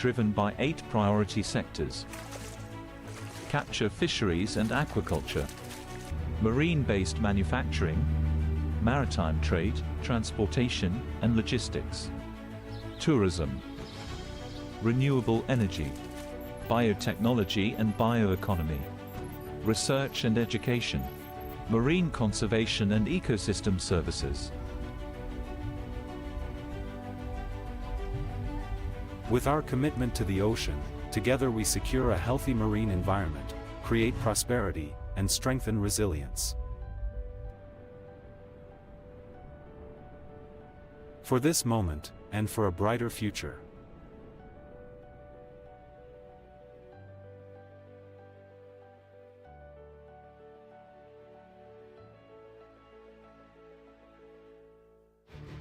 driven by 8 priority sectors: capture fisheries and aquaculture, marine-based manufacturing, maritime trade, transportation and logistics, tourism, renewable energy, biotechnology and bioeconomy, research and education, marine conservation and ecosystem services. With our commitment to the ocean, together we secure a healthy marine environment, create prosperity, and strengthen resilience. For this moment, and for a brighter future.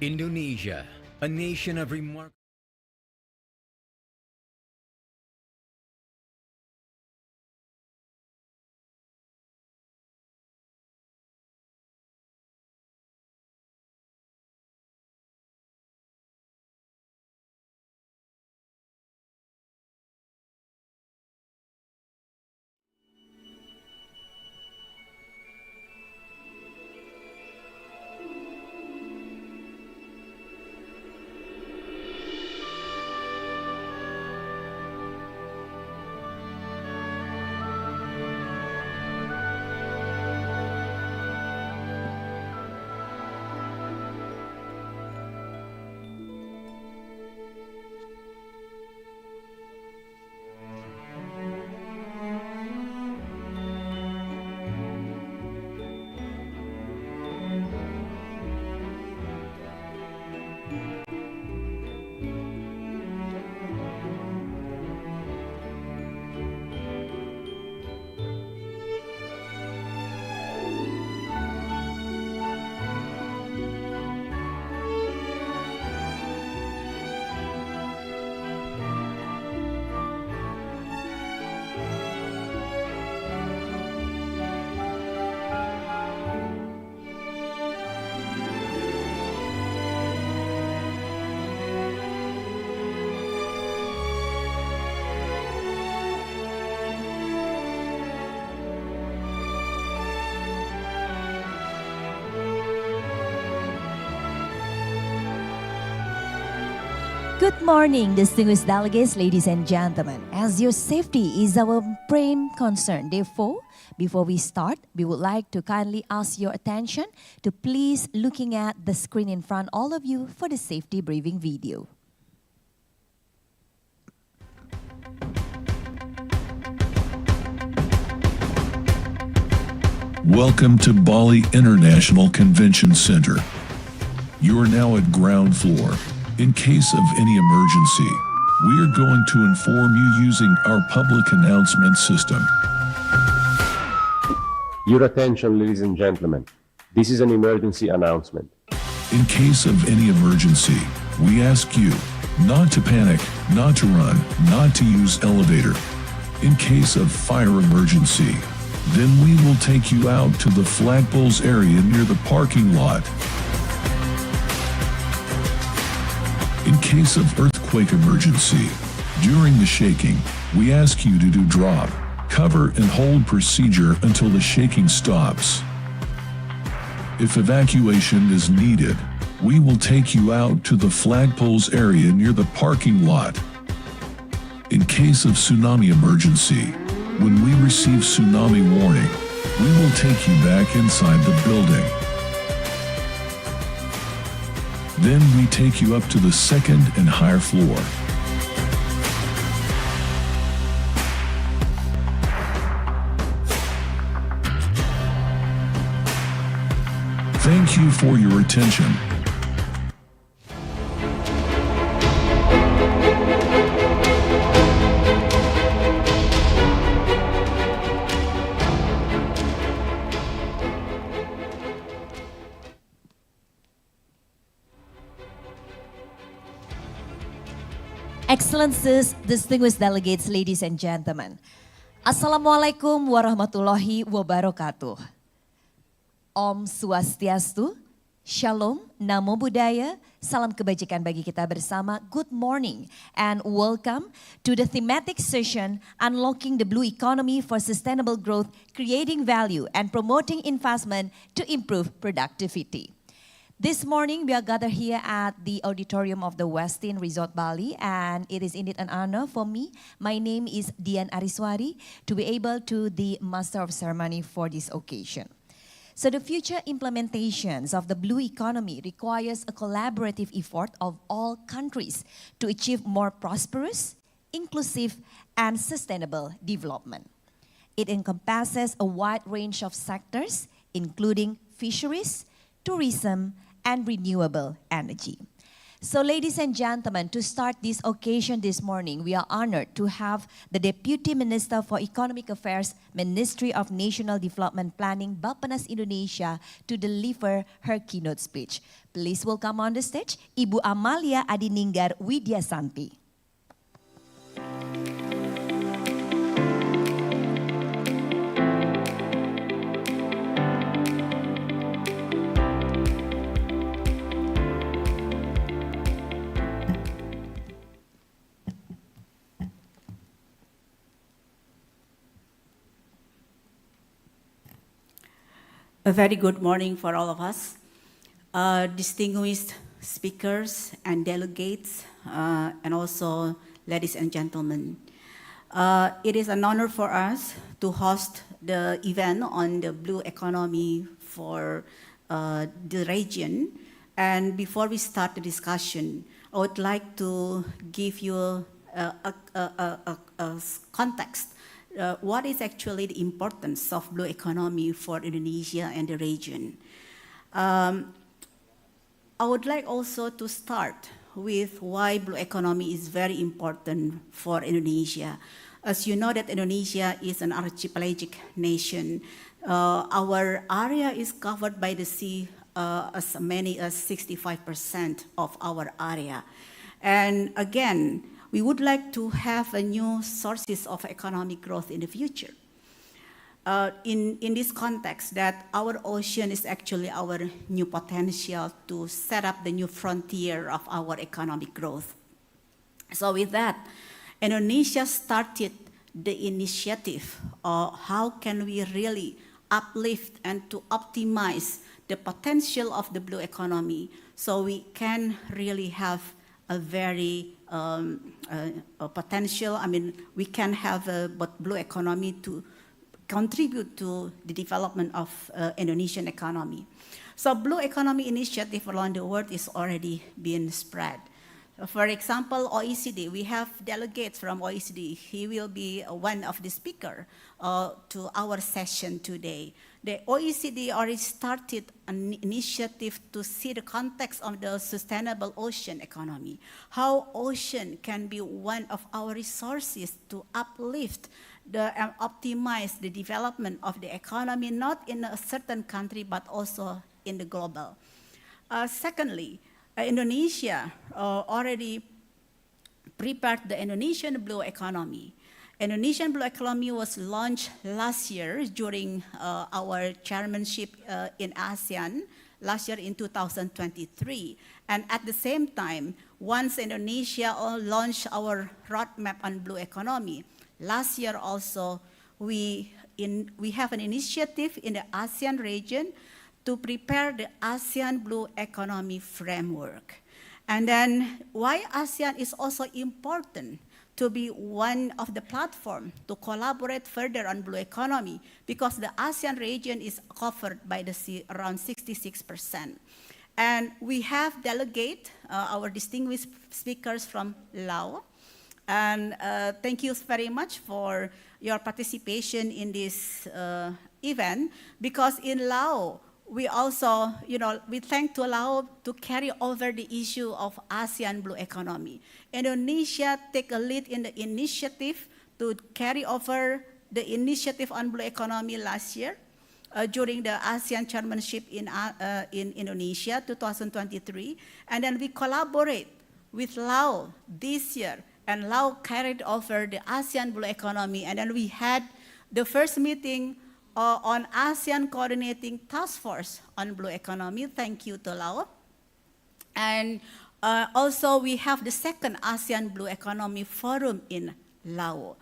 Indonesia, a nation of remarkable Good morning, distinguished delegates, ladies and gentlemen. As your safety is our prime concern, therefore, before we start, we would like to kindly ask your attention to please looking at the screen in front of all of you for the safety briefing video. Welcome to Bali International Convention Center. You are now at ground floor. In case of any emergency, we are going to inform you using our public announcement system. Your attention, ladies and gentlemen. This is an emergency announcement. In case of any emergency, we ask you not to panic, not to run, not to use elevator. In case of fire emergency, then we will take you out to the flagpoles area near the parking lot. In case of earthquake emergency, during the shaking, we ask you to do drop, cover and hold procedure until the shaking stops. If evacuation is needed, we will take you out to the flagpoles area near the parking lot. In case of tsunami emergency, when we receive tsunami warning, we will take you back inside the building. Then we take you up to the second and higher floor. Thank you for your attention. Excellencies, distinguished delegates, ladies and gentlemen. Assalamualaikum warahmatullahi wabarakatuh. Om Swastiastu, Shalom, Namo Buddhaya, salam kebajikan bagi kita bersama. Good morning and welcome to the thematic session Unlocking the Blue Economy for Sustainable Growth, Creating Value and Promoting Investment to Improve Productivity. This morning we are gathered here at the auditorium of the Westin Resort Bali, and it is indeed an honor for me. My name is Dian Ariswari to be able to the Master of Ceremony for this occasion. So the future implementations of the blue economy requires a collaborative effort of all countries to achieve more prosperous, inclusive, and sustainable development. It encompasses a wide range of sectors, including fisheries, tourism, and renewable energy. So ladies and gentlemen, to start this occasion this morning, we are honored to have the Deputy Minister for Economic Affairs, Ministry of National Development Planning, Bappenas, Indonesia, to deliver her keynote speech. Please welcome on the stage, Ibu Amalia Adininggar Widyasanti. A very good morning for all of us, distinguished speakers and delegates, and also ladies and gentlemen. It is an honor for us to host the event on the blue economy for the region. And before we start the discussion, I would like to give you a context. What is actually the importance of blue economy for Indonesia and the region? I would like also to start with why blue economy is very important for Indonesia. As you know that Indonesia is an archipelagic nation. Our area is covered by the sea as many as 65% of our area. And again, we would like to have a new sources of economic growth in the future. In this context, that our ocean is actually our new potential to set up the new frontier of our economic growth. So with that, Indonesia started the initiative of how can we really uplift and to optimize the potential of the blue economy so we can really have a very potential. I mean, we can have a blue economy to contribute to the development of Indonesian economy. So blue economy initiative around the world is already being spread. For example, OECD, we have delegates from OECD. He will be one of the speakers to our session today. The OECD already started an initiative to see the context of the sustainable ocean economy, how ocean can be one of our resources to uplift and optimize the development of the economy, not in a certain country, but also in the global. Secondly, Indonesia already prepared the Indonesian blue economy. Indonesian blue economy was launched last year during our chairmanship in ASEAN, last year in 2023. And at the same time, once Indonesia launched our roadmap on blue economy, last year also we have an initiative in the ASEAN region to prepare the ASEAN Blue Economy Framework. And then why ASEAN is also important to be one of the platform to collaborate further on blue economy, because the ASEAN region is covered by the sea around 66%. And we have delegate our distinguished speakers from Laos. And thank you very much for your participation in this event, because in Laos, we also, we thank to Laos to carry over the issue of ASEAN blue economy. Indonesia take a lead in the initiative to carry over the initiative on blue economy last year during the ASEAN chairmanship in Indonesia 2023. And then we collaborate with Laos this year, and Laos carried over the ASEAN blue economy. And then we had the first meeting on ASEAN Coordinating Task Force on Blue Economy. Thank you to Lao. And also we have the second ASEAN Blue Economy Forum in Laos.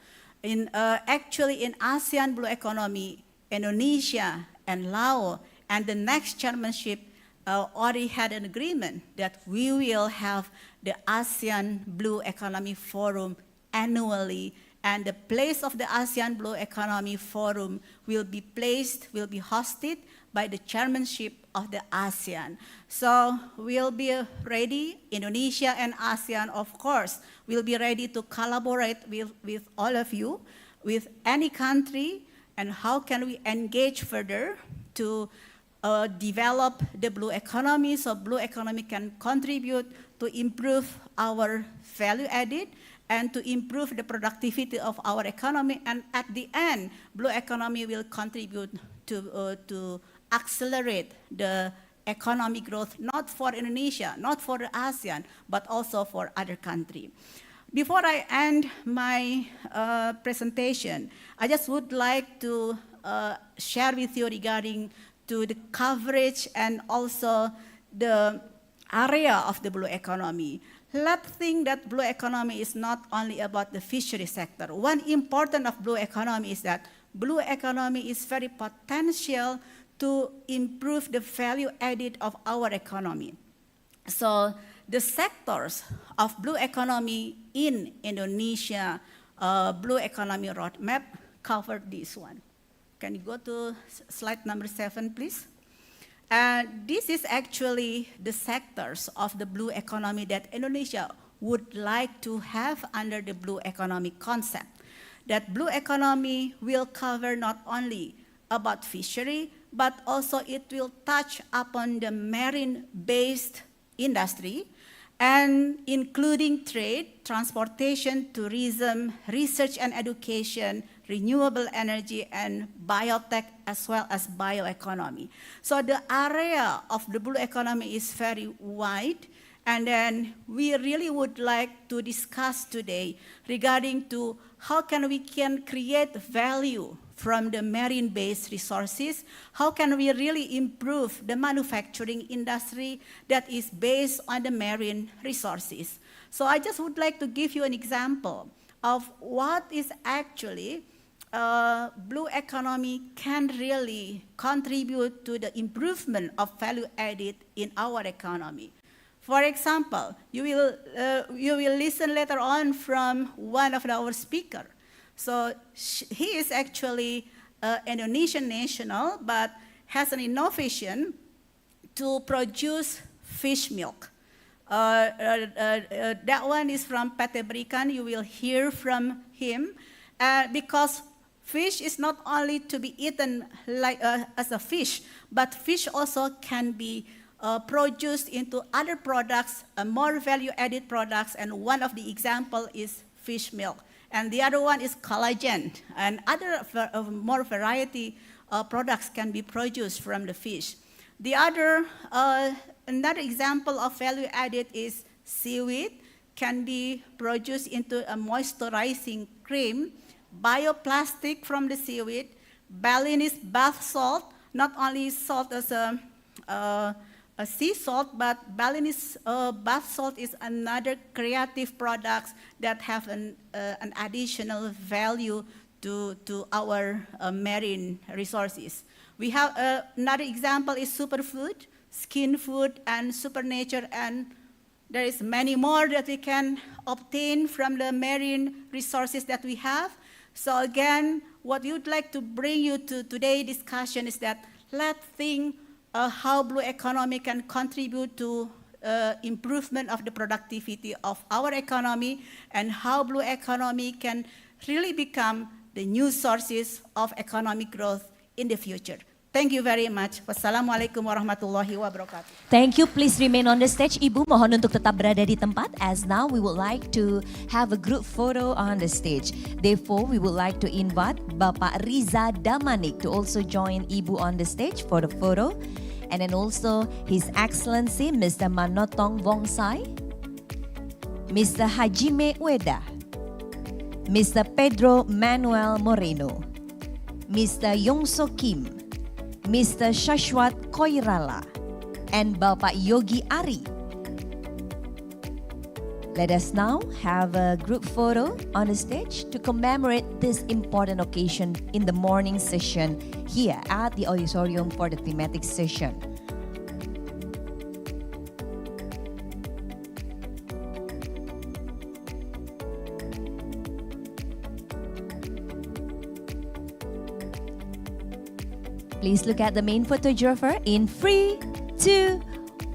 Actually in ASEAN Blue Economy, Indonesia and Laos and the next chairmanship already had an agreement that we will have the ASEAN Blue Economy Forum annually, and the place of the ASEAN Blue Economy Forum will be hosted by the chairmanship of the ASEAN. So we'll be ready, Indonesia and ASEAN, of course, will be ready to collaborate with all of you, with any country, and how can we engage further to develop the blue economy, so blue economy can contribute to improve our value added and to improve the productivity of our economy. And at the end, blue economy will contribute to accelerate the economic growth, not for Indonesia, not for the ASEAN, but also for other countries. Before I end my presentation, I just would like to share with you regarding to the coverage and also the area of the blue economy. Let's think that blue economy is not only about the fishery sector. One important of blue economy is that blue economy is very potential to improve the value added of our economy. So the sectors of blue economy in Indonesia, blue economy roadmap covered this one. Can you go to slide number 7, please? This is actually the sectors of the blue economy that Indonesia would like to have under the blue economic concept. That blue economy will cover not only about fishery, but also it will touch upon the marine-based industry, and including trade, transportation, tourism, research and education, renewable energy, and biotech, as well as bioeconomy. So the area of the blue economy is very wide, and then we really would like to discuss today regarding to how we can create value from the marine-based resources, how can we really improve the manufacturing industry that is based on the marine resources. So I just would like to give you an example of what is actually blue economy can really contribute to the improvement of value added in our economy. For example, you will listen later on from one of our speakers. So he is actually an Indonesian national, but has an innovation to produce fish milk. That one is from Pete Berikan. You will hear from him because fish is not only to be eaten like as a fish, but fish also can be produced into other products, more value-added products, and one of the example is fish milk. And the other one is collagen, and other more variety products can be produced from the fish. The other, another example of value added is seaweed, can be produced into a moisturizing cream, bioplastic from the seaweed, Balinese bath salt, not only salt as a sea salt, but Balinese bath salt is another creative product that have an additional value to our marine resources. We have another example is superfood, skin food, and supernature, and there is many more that we can obtain from the marine resources that we have. So again, what we would like to bring you to today's discussion is that let's think how blue economy can contribute to improvement of the productivity of our economy, and how blue economy can really become the new sources of economic growth in the future. Thank you very much. Wassalamualaikum warahmatullahi wabarakatuh. Thank you. Please remain on the stage. Ibu, mohon untuk tetap berada di tempat, as now we would like to have a group photo on the stage. Therefore, we would like to invite Bapak Riza Damanik to also join Ibu on the stage for the photo. And then also His Excellency Mr. Manotong Vongsai, Mr. Hajime Ueda, Mr. Pedro Manuel Moreno, Mr. Yongso Kim, Mr. Shashwat Koirala, and Bapak Yogi Ari. Let us now have a group photo on the stage to commemorate this important occasion in the morning session here at the auditorium for the thematic session. Please look at the main photographer in 3, 2,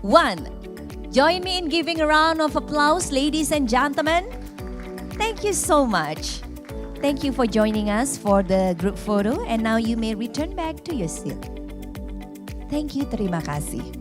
1. Join me in giving a round of applause, ladies and gentlemen. Thank you so much. Thank you for joining us for the group photo, and now you may return back to your seat. Thank you, terima kasih.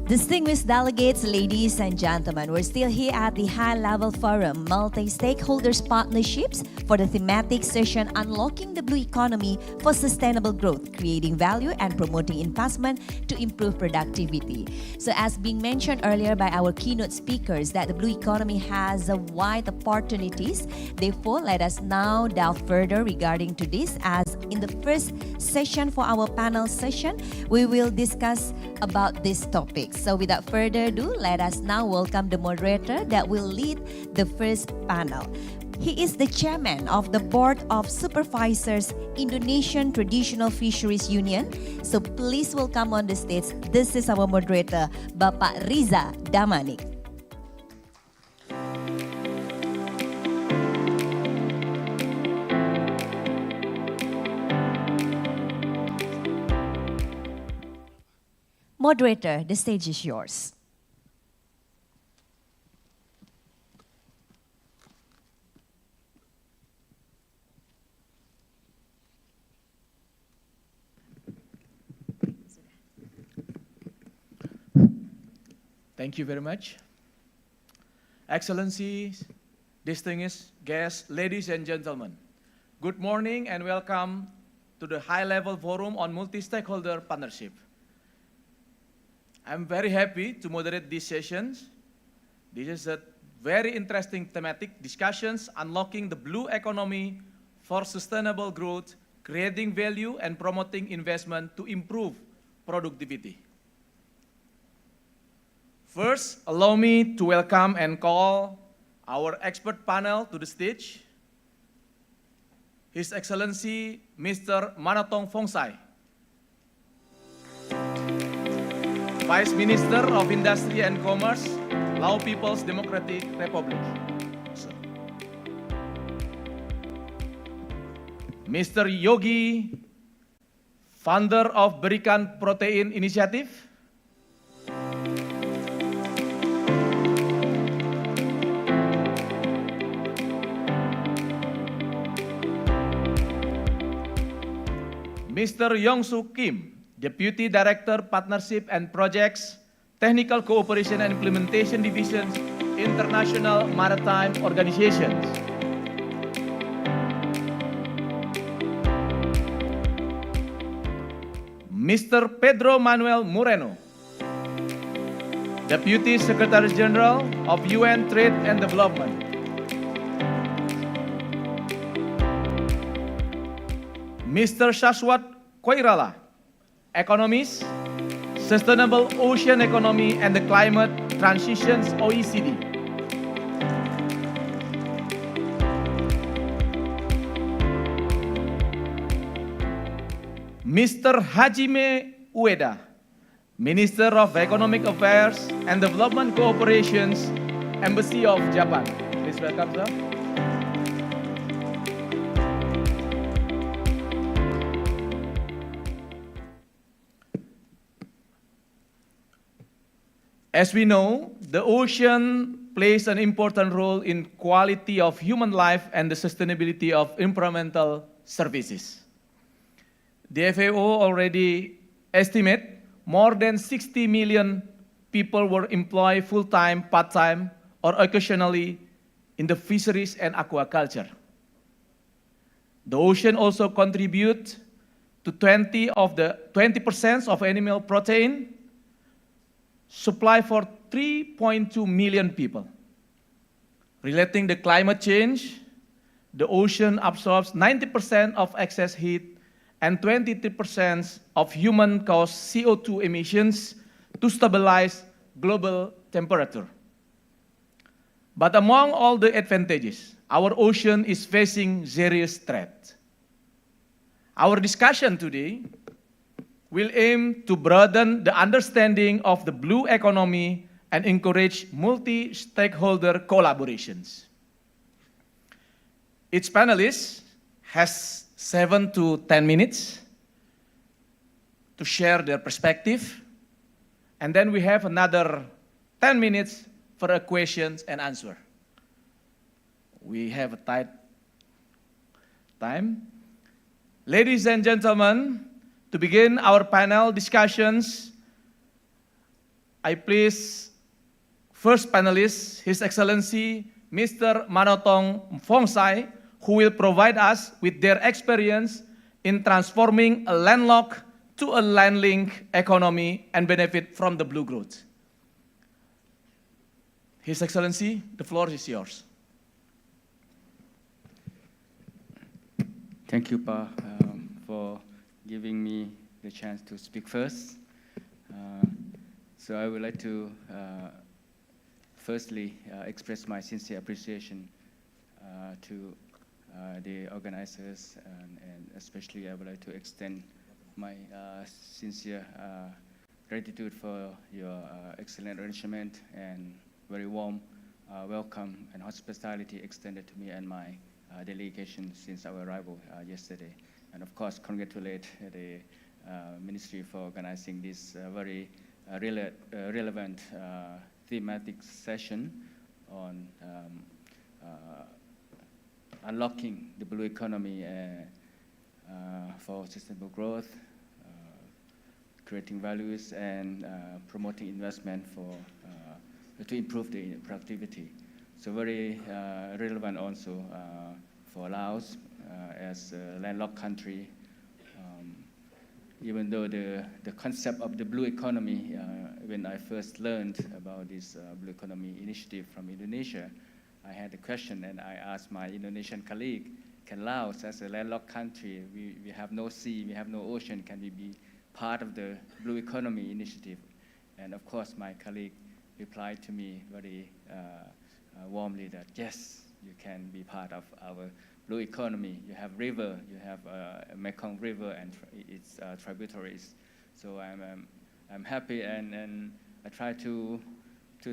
Distinguished delegates, ladies and gentlemen, we're still here at the high-level forum, multi-stakeholders partnerships for the thematic session Unlocking the Blue Economy for Sustainable Growth, Creating Value and Promoting Investment to Improve Productivity. So as being mentioned earlier by our keynote speakers, that the blue economy has a wide opportunities. Therefore, let us now delve further regarding to this, as in the first session for our panel session, we will discuss about this topic. So without further ado, let us now welcome the moderator that will lead the first panel. He is the chairman of the Board of Supervisors, Indonesian Traditional Fisheries Union. So please welcome on the stage, this is our moderator, Bapak Riza Damanik. Moderator, the stage is yours. Thank you very much. Excellencies, distinguished guests, ladies and gentlemen, good morning and welcome to the high-level forum on multi-stakeholder partnership. I'm very happy to moderate these sessions. This is a very interesting thematic discussions, unlocking the blue economy for sustainable growth, creating value and promoting investment to improve productivity. First, allow me to welcome and call our expert panel to the stage. His Excellency, Mr. Manatong Fongsai, Vice Minister of Industry and Commerce, Lao People's Democratic Republic. Mr. Yogi, founder of Berikan Protein Initiative. Mr. Yongsu Kim, Deputy Director, Partnership and Projects, Technical Cooperation and Implementation Divisions, International Maritime Organizations. Mr. Pedro Manuel Moreno, Deputy Secretary General of UN Trade and Development. Mr. Shashwat Koirala, Economist, Sustainable Ocean Economy and the Climate Transitions OECD. Mr. Hajime Ueda, Minister of Economic Affairs and Development Cooperations, Embassy of Japan. Please welcome, sir. As we know, the ocean plays an important role in quality of human life and the sustainability of environmental services. The FAO already estimate more than 60 million people were employed full-time, part-time, or occasionally in the fisheries and aquaculture. The ocean also contributes to 20% of animal protein, supply for 3.2 million people. Relating to climate change, the ocean absorbs 90% of excess heat and 23% of human-caused CO2 emissions to stabilize global temperature. But among all the advantages, our ocean is facing serious threat. Our discussion today will aim to broaden the understanding of the blue economy and encourage multi-stakeholder collaborations. Each panelist has 7 to 10 minutes to share their perspective, and then we have another 10 minutes for a questions and answer. We have a tight time. Ladies and gentlemen, to begin our panel discussions, I please first panelist, His Excellency Mr. Manotong Fongsai, who will provide us with their experience in transforming a landlocked to a land-linked economy and benefit from the blue growth. His Excellency, the floor is yours. Thank you, Pa, for giving me the chance to speak first. So I would like to firstly express my sincere appreciation to the organizers, and especially I would like to extend my sincere gratitude for your excellent arrangement and very warm welcome and hospitality extended to me and my delegation since our arrival yesterday. And of course, congratulate the Ministry for organizing this very relevant thematic session on unlocking the blue economy for sustainable growth, creating values, and promoting investment to improve the productivity. So very relevant also for Laos as a landlocked country. Even though the concept of the blue economy, when I first learned about this blue economy initiative from Indonesia, I had a question and I asked my Indonesian colleague, can Laos, as a landlocked country, we have no sea, we have no ocean, can we be part of the blue economy initiative? And of course, my colleague replied to me very warmly that yes, you can be part of our blue economy. You have river, you have Mekong River and its tributaries. So I'm happy, and I try to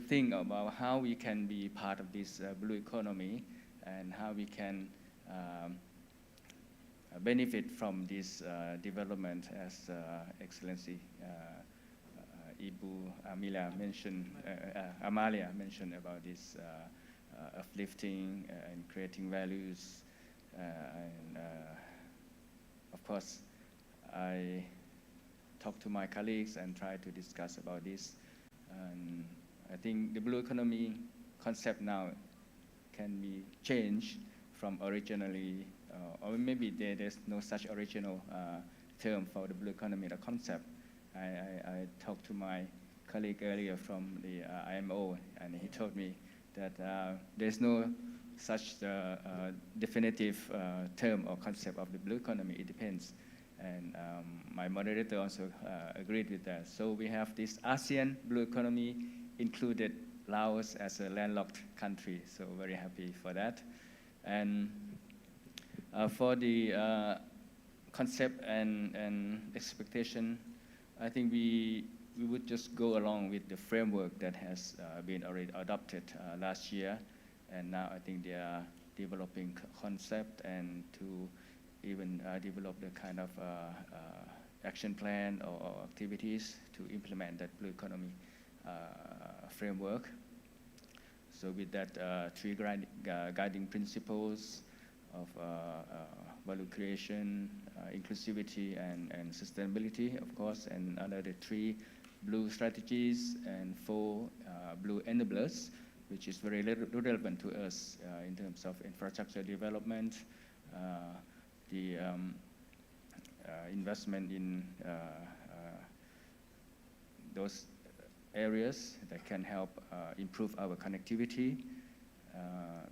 think about how we can be part of this blue economy and how we can benefit from this development, as Excellency Ibu Amalia mentioned about this uplifting and creating values. And of course, I talked to my colleagues and tried to discuss about this. And I think the blue economy concept now can be changed from originally, or maybe there's no such original term for the blue economy, the concept. I talked to my colleague earlier from the IMO, and he told me that there's no such definitive term or concept of the blue economy. It depends. And my moderator also agreed with that. So we have this ASEAN blue economy, included Laos as a landlocked country. So very happy for that. And for the concept and expectation, I think we would just go along with the framework that has been already adopted last year. And now I think they are developing concept and to even develop the kind of action plan or activities to implement that blue economy framework. So with that three guiding principles of value creation, inclusivity, and sustainability, of course, and under the three blue strategies and four blue enablers, which is very relevant to us in terms of infrastructure development, the investment in those areas that can help improve our connectivity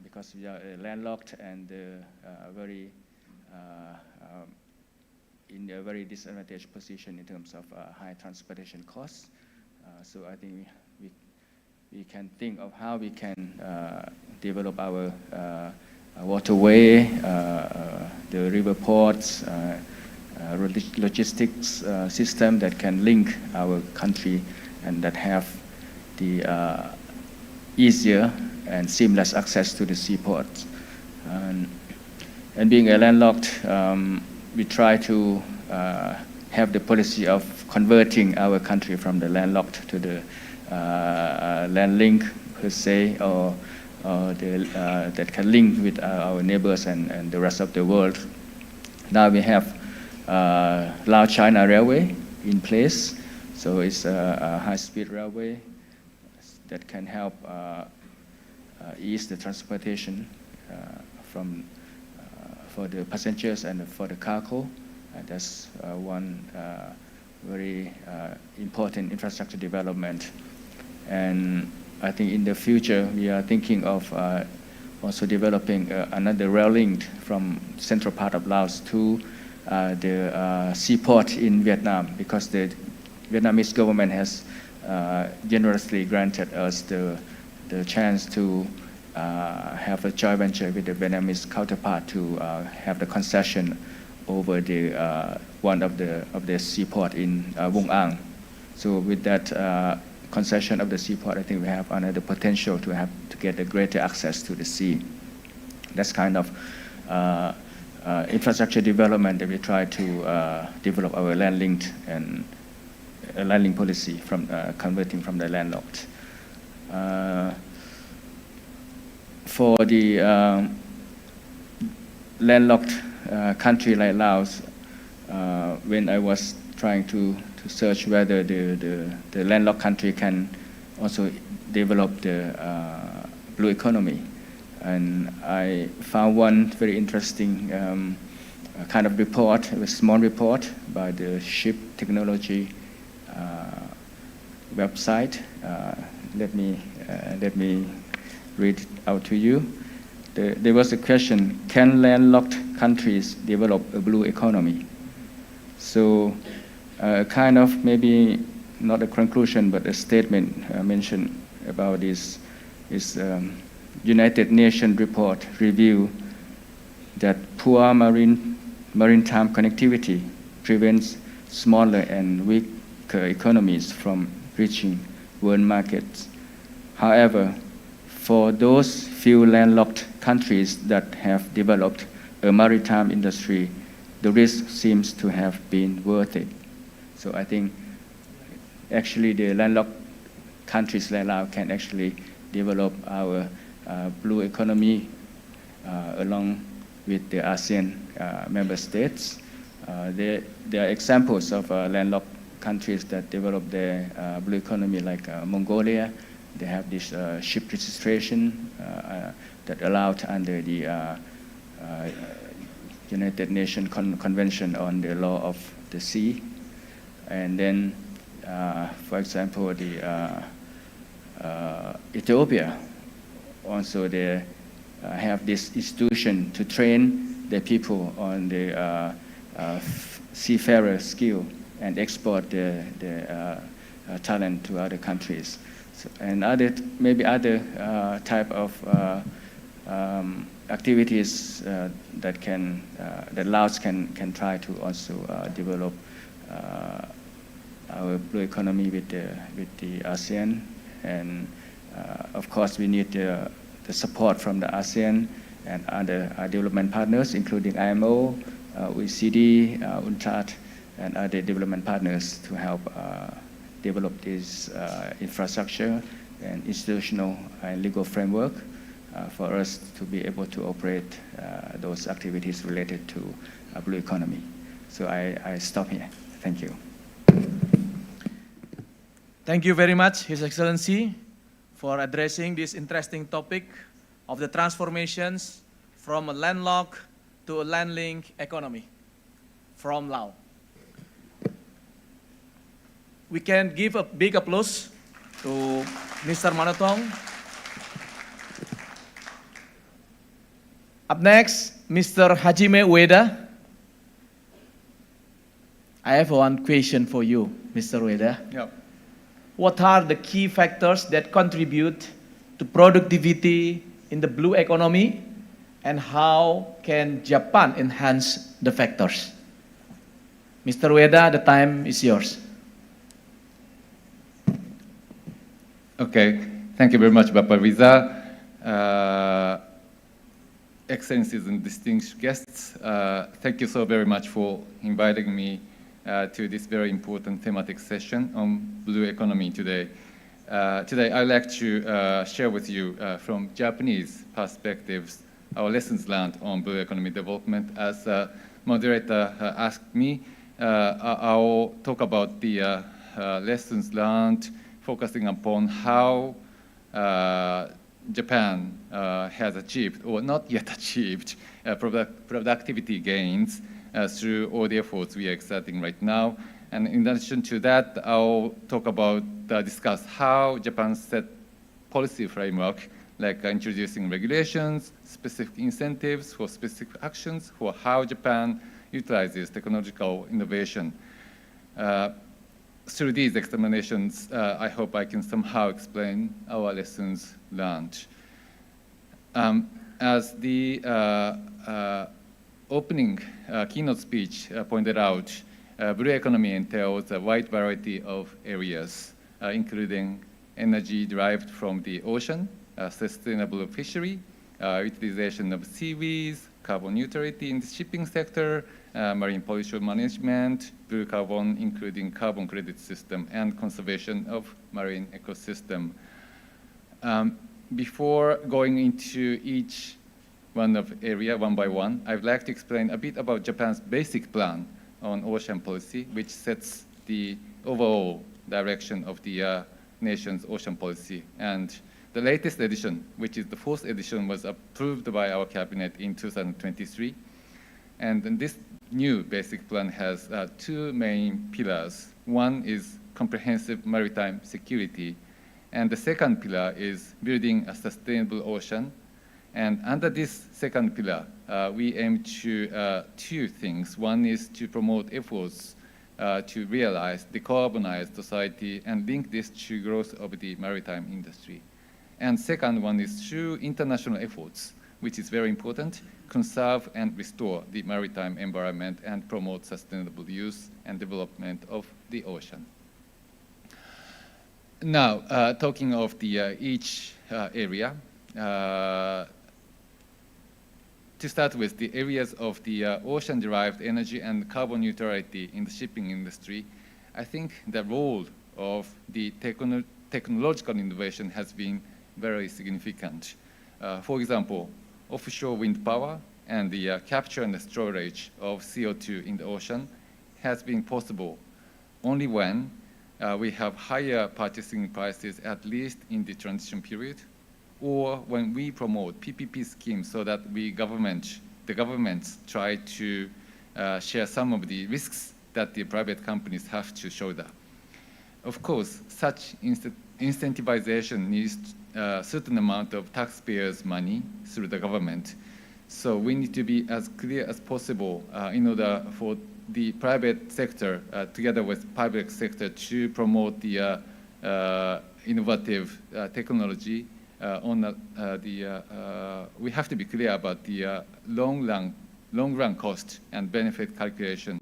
because we are landlocked and very in a very disadvantaged position in terms of high transportation costs. So I think we can think of how we can develop our waterway, the river ports, logistics system that can link our country and that have the easier and seamless access to the seaports. And being a landlocked, we try to have the policy of converting our country from the landlocked to the land link per se, or that can link with our neighbors and the rest of the world. Now we have Lao China Railway in place, so it's a high-speed railway that can help ease the transportation for the passengers and for the cargo. That's one very important infrastructure development. And I think in the future, we are thinking of also developing another rail link from central part of Laos to the seaport in Vietnam, because the Vietnamese government has generously granted us the chance to have a joint venture with the Vietnamese counterpart to have the concession over the one of the seaport in Vung Ang. So with that concession of the seaport, I think we have another potential to get a greater access to the sea. That's kind of infrastructure development that we try to develop our land linked and land link policy from converting from the landlocked. For the landlocked country like Laos, when I was trying to search whether the landlocked country can also develop the blue economy, and I found one very interesting kind of report, a small report by the Ship Technology website. Let me read out to you. There was a question: can landlocked countries develop a blue economy? So, kind of maybe not a conclusion, but a statement mentioned about this is United Nations report review that poor maritime connectivity prevents smaller and weaker economies from reaching world markets. However, for those few landlocked countries that have developed a maritime industry, the risk seems to have been worth it. So I think actually the landlocked countries like Laos can actually develop our blue economy along with the ASEAN member states. There are examples of landlocked countries that develop their blue economy, like Mongolia. They have this ship registration that allowed under the United Nations Convention on the Law of the Sea. And then, for example, the Ethiopia, also they have this institution to train the people on the seafarer skill and export the talent to other countries. So, and maybe other type of activities that Laos can try to also develop our blue economy with the ASEAN. And of course, we need the support from the ASEAN and other development partners, including IMO, OECD, UNCTAD, and other development partners to help develop this infrastructure and institutional and legal framework for us to be able to operate those activities related to blue economy. So I stop here. Thank you. Thank you very much, His Excellency, for addressing this interesting topic of the transformations from a landlocked to a land-linked economy from Laos. We can give a big applause to Mr. Manotong. Up next, Mr. Hajime Ueda. I have one question for you, Mr. Ueda. Yep. What are the key factors that contribute to productivity in the blue economy, and how can Japan enhance the factors? Mr. Ueda, the time is yours. Okay, thank you very much, Bapak Riza. Excellencies and distinguished guests, thank you so very much for inviting me to this very important thematic session on blue economy today. Today, I'd like to share with you from Japanese perspectives our lessons learned on blue economy development. As moderator asked me, I'll talk about the lessons learned, focusing upon how Japan has achieved, or not yet achieved, productivity gains through all the efforts we are exerting right now. And in addition to that, I'll talk about, discuss how Japan set policy framework, like introducing regulations, specific incentives for specific actions, for how Japan utilizes technological innovation. Through these explanations, I hope I can somehow explain our lessons learned. As the opening keynote speech pointed out, blue economy entails a wide variety of areas, including energy derived from the ocean, sustainable fishery, utilization of seaweeds, carbon neutrality in the shipping sector, marine pollution management, blue carbon, including carbon credit system, and conservation of marine ecosystem. Before going into each one of area one by one, I'd like to explain a bit about Japan's basic plan on ocean policy, which sets the overall direction of the nation's ocean policy. And the latest edition, which is the fourth edition, was approved by our cabinet in 2023. And this new basic plan has two main pillars. One is comprehensive maritime security, and the second pillar is building a sustainable ocean. And under this second pillar, we aim to two things. One is to promote efforts to realize decarbonized society and link this to growth of the maritime industry. And second one is through international efforts, which is very important, conserve and restore the maritime environment and promote sustainable use and development of the ocean. Now, talking of the each area, to start with, the areas of the ocean-derived energy and carbon neutrality in the shipping industry, I think the role of the technological innovation has been very significant. For example, offshore wind power and the capture and the storage of CO2 in the ocean has been possible only when we have higher purchasing prices, at least in the transition period, or when we promote PPP schemes so that the governments try to share some of the risks that the private companies have to shoulder. Of course, such incentivization needs a certain amount of taxpayers' money through the government. So we need to be as clear as possible in order for the private sector, together with public sector, to promote the innovative technology. We have to be clear about the long run cost and benefit calculation,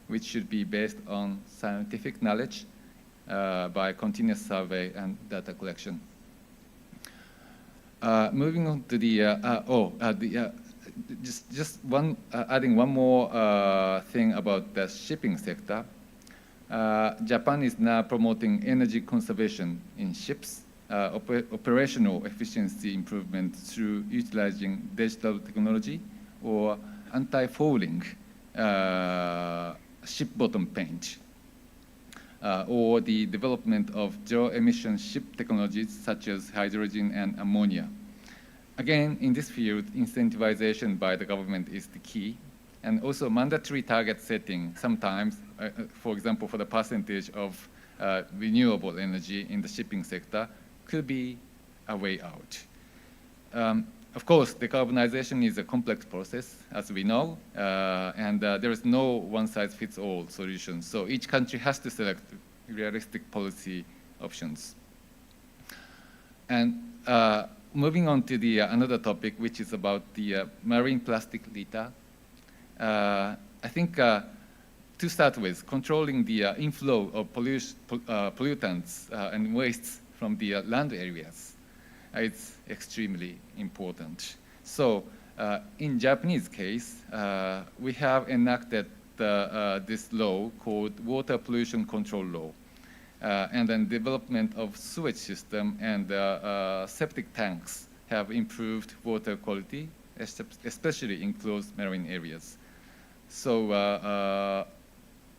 which should be based on scientific knowledge by continuous survey and data collection. Moving on to the adding one more thing about the shipping sector. Japan is now promoting energy conservation in ships, operational efficiency improvement through utilizing digital technology or anti-fouling ship bottom paint, or the development of zero-emission ship technologies such as hydrogen and ammonia. Again, in this field, incentivization by the government is the key, and also mandatory target setting sometimes, for example, for the percentage of renewable energy in the shipping sector could be a way out. Of course, decarbonization is a complex process, as we know, and there is no one-size-fits-all solution. So each country has to select realistic policy options. And moving on to the another topic, which is about the marine plastic litter. I think to start with, controlling the inflow of pollutants and wastes from the land areas, it's extremely important. So in Japanese case, we have enacted this law called Water Pollution Control Law. And then development of sewage system and septic tanks have improved water quality, especially in closed marine areas. So,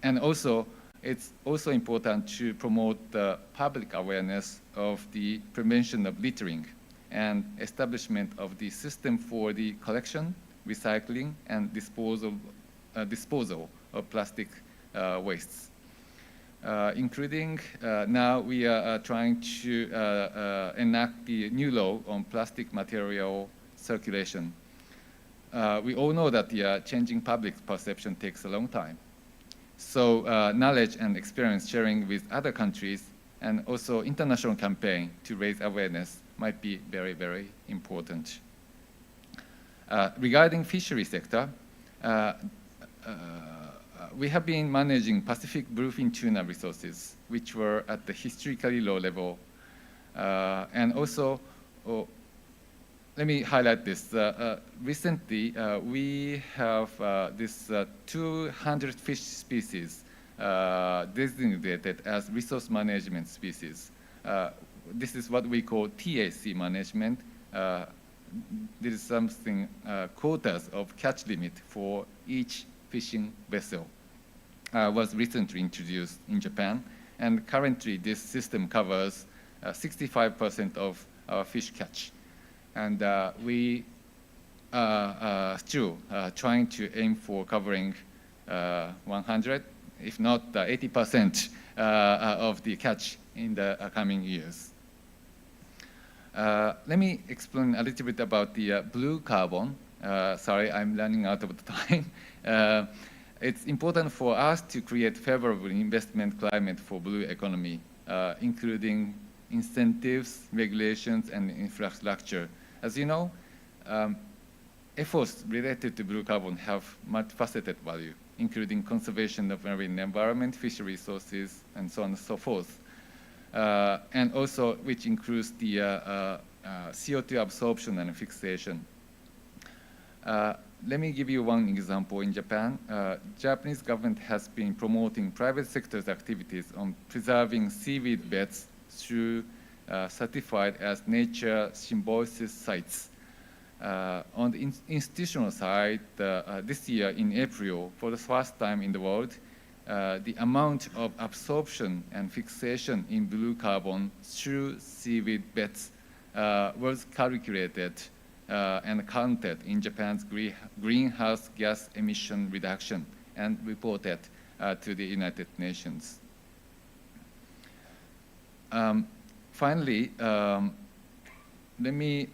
and also, it's also important to promote the public awareness of the prevention of littering and establishment of the system for the collection, recycling, and disposal of plastic wastes. Including now we are trying to enact the new law on plastic material circulation. We all know that the changing public perception takes a long time. So knowledge and experience sharing with other countries and also international campaign to raise awareness might be very, very important. Regarding fishery sector, we have been managing Pacific bluefin tuna resources, which were at the historically low level. And also, let me highlight this. Recently, we have this 200 fish species designated as resource management species. This is what we call TAC management. There is something quotas of catch limit for each fishing vessel. Was recently introduced in Japan, and currently this system covers 65% of our fish catch. And we are still trying to aim for covering 100, if not 80% of the catch in the coming years. Let me explain a little bit about the blue carbon. Sorry, I'm running out of time. It's important for us to create favorable investment climate for blue economy, including incentives, regulations, and infrastructure. As you know, efforts related to blue carbon have multifaceted value, including conservation of marine environment, fishery resources, and so on and so forth. And also, which includes the CO2 absorption and fixation. Let me give you one example. In Japan, Japanese government has been promoting private sector's activities on preserving seaweed beds through certified as nature symbiosis sites. On the institutional side, this year in April, for the first time in the world, the amount of absorption and fixation in blue carbon through seaweed beds was calculated and counted in Japan's greenhouse gas emission reduction and reported to the United Nations. Finally, let me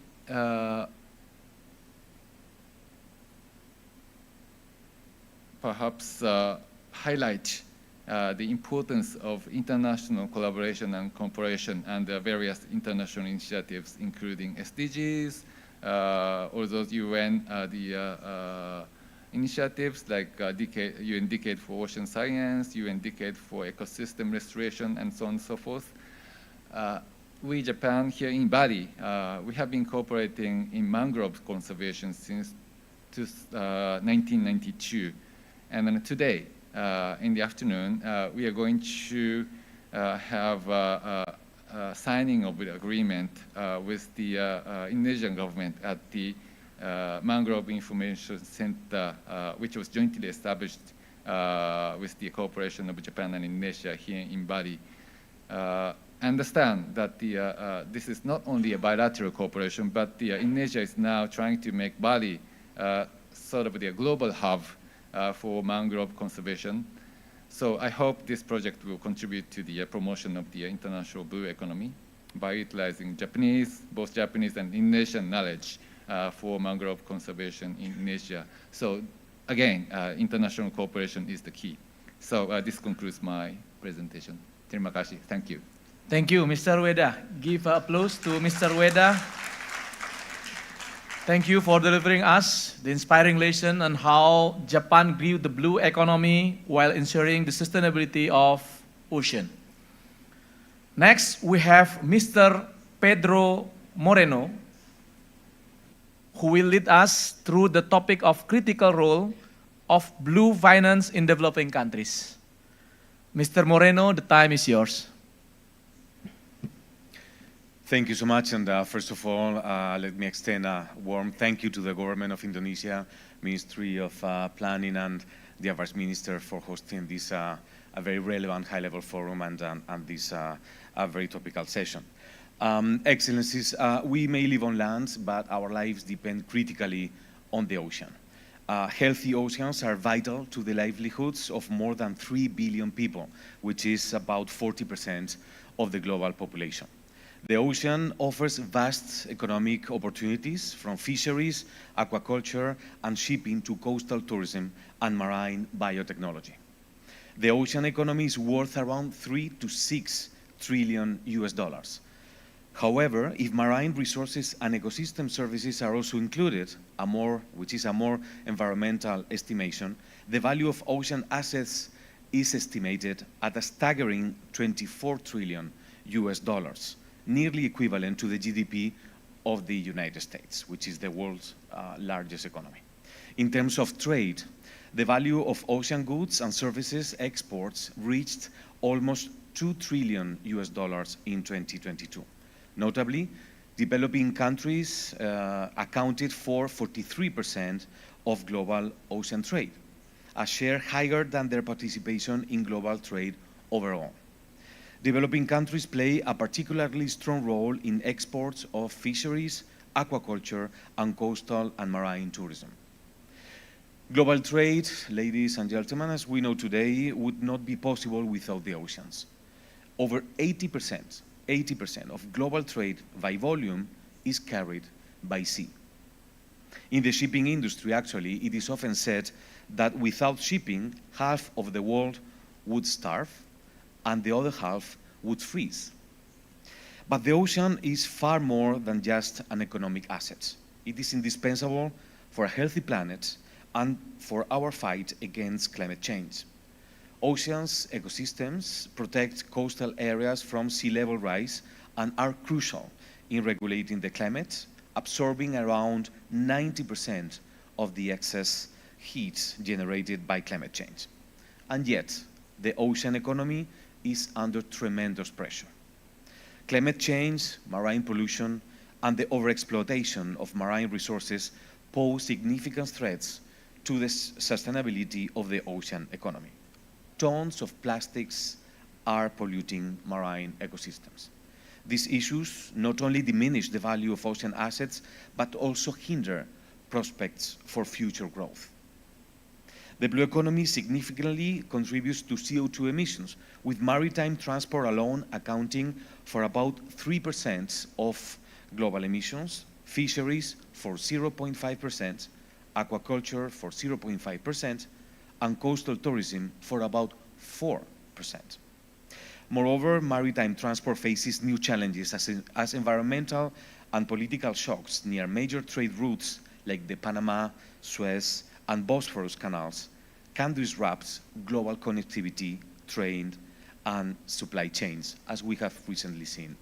perhaps highlight the importance of international collaboration and cooperation and various international initiatives, including SDGs, all those UN initiatives like UN Decade for Ocean Science, UN Decade for Ecosystem Restoration, and so on and so forth. We, Japan, here in Bali, we have been cooperating in mangrove conservation since 1992. And then today, in the afternoon, we are going to have a signing of the agreement with the Indonesian government at the Mangrove Information Center, which was jointly established with the cooperation of Japan and Indonesia here in Bali. Understand that this is not only a bilateral cooperation, but Indonesia is now trying to make Bali sort of the global hub for mangrove conservation. So I hope this project will contribute to the promotion of the international blue economy by utilizing both Japanese and Indonesian knowledge for mangrove conservation in Indonesia. So again, international cooperation is the key. So this concludes my presentation. Terima kasih. Thank you. Thank you, Mr. Ueda. Give applause to Mr. Ueda. Thank you for delivering us the inspiring lesson on how Japan grew the blue economy while ensuring the sustainability of ocean. Next, we have Mr. Pedro Moreno, who will lead us through the topic of critical role of blue finance in developing countries. Mr. Moreno, the time is yours. Thank you so much, and first of all, let me extend a warm thank you to the government of Indonesia, Ministry of Planning, and the Affairs Minister for hosting this a very relevant high-level forum and this a very topical session. Excellencies, we may live on land, but our lives depend critically on the ocean. Healthy oceans are vital to the livelihoods of more than 3 billion people, which is about 40% of the global population. The ocean offers vast economic opportunities from fisheries, aquaculture, and shipping to coastal tourism and marine biotechnology. The ocean economy is worth around 3 to 6 trillion US dollars. However, if marine resources and ecosystem services are also included, which is a more environmental estimation, the value of ocean assets is estimated at a staggering 24 trillion US dollars. Nearly equivalent to the GDP of the United States, which is the world's largest economy. In terms of trade, the value of ocean goods and services exports reached almost 2 trillion US dollars in 2022. Notably, developing countries accounted for 43% of global ocean trade, a share higher than their participation in global trade overall. Developing countries play a particularly strong role in exports of fisheries, aquaculture, and coastal and marine tourism. Global trade, ladies and gentlemen, as we know today, would not be possible without the oceans. Over 80% of global trade by volume is carried by sea. In the shipping industry, actually, it is often said that without shipping, half of the world would starve, and the other half would freeze. But the ocean is far more than just an economic asset. It is indispensable for a healthy planet and for our fight against climate change. Oceans ecosystems protect coastal areas from sea level rise and are crucial in regulating the climate, absorbing around 90% of the excess heat generated by climate change. And yet, the ocean economy is under tremendous pressure. Climate change, marine pollution, and the overexploitation of marine resources pose significant threats to the sustainability of the ocean economy. Tons of plastics are polluting marine ecosystems. These issues not only diminish the value of ocean assets, but also hinder prospects for future growth. The blue economy significantly contributes to CO2 emissions, with maritime transport alone accounting for about 3% of global emissions, fisheries for 0.5%, aquaculture for 0.5%, and coastal tourism for about 4%. Moreover, maritime transport faces new challenges as environmental and political shocks near major trade routes like the Panama, Suez, and Bosphorus canals can disrupt global connectivity, trade, and supply chains, as we have recently seen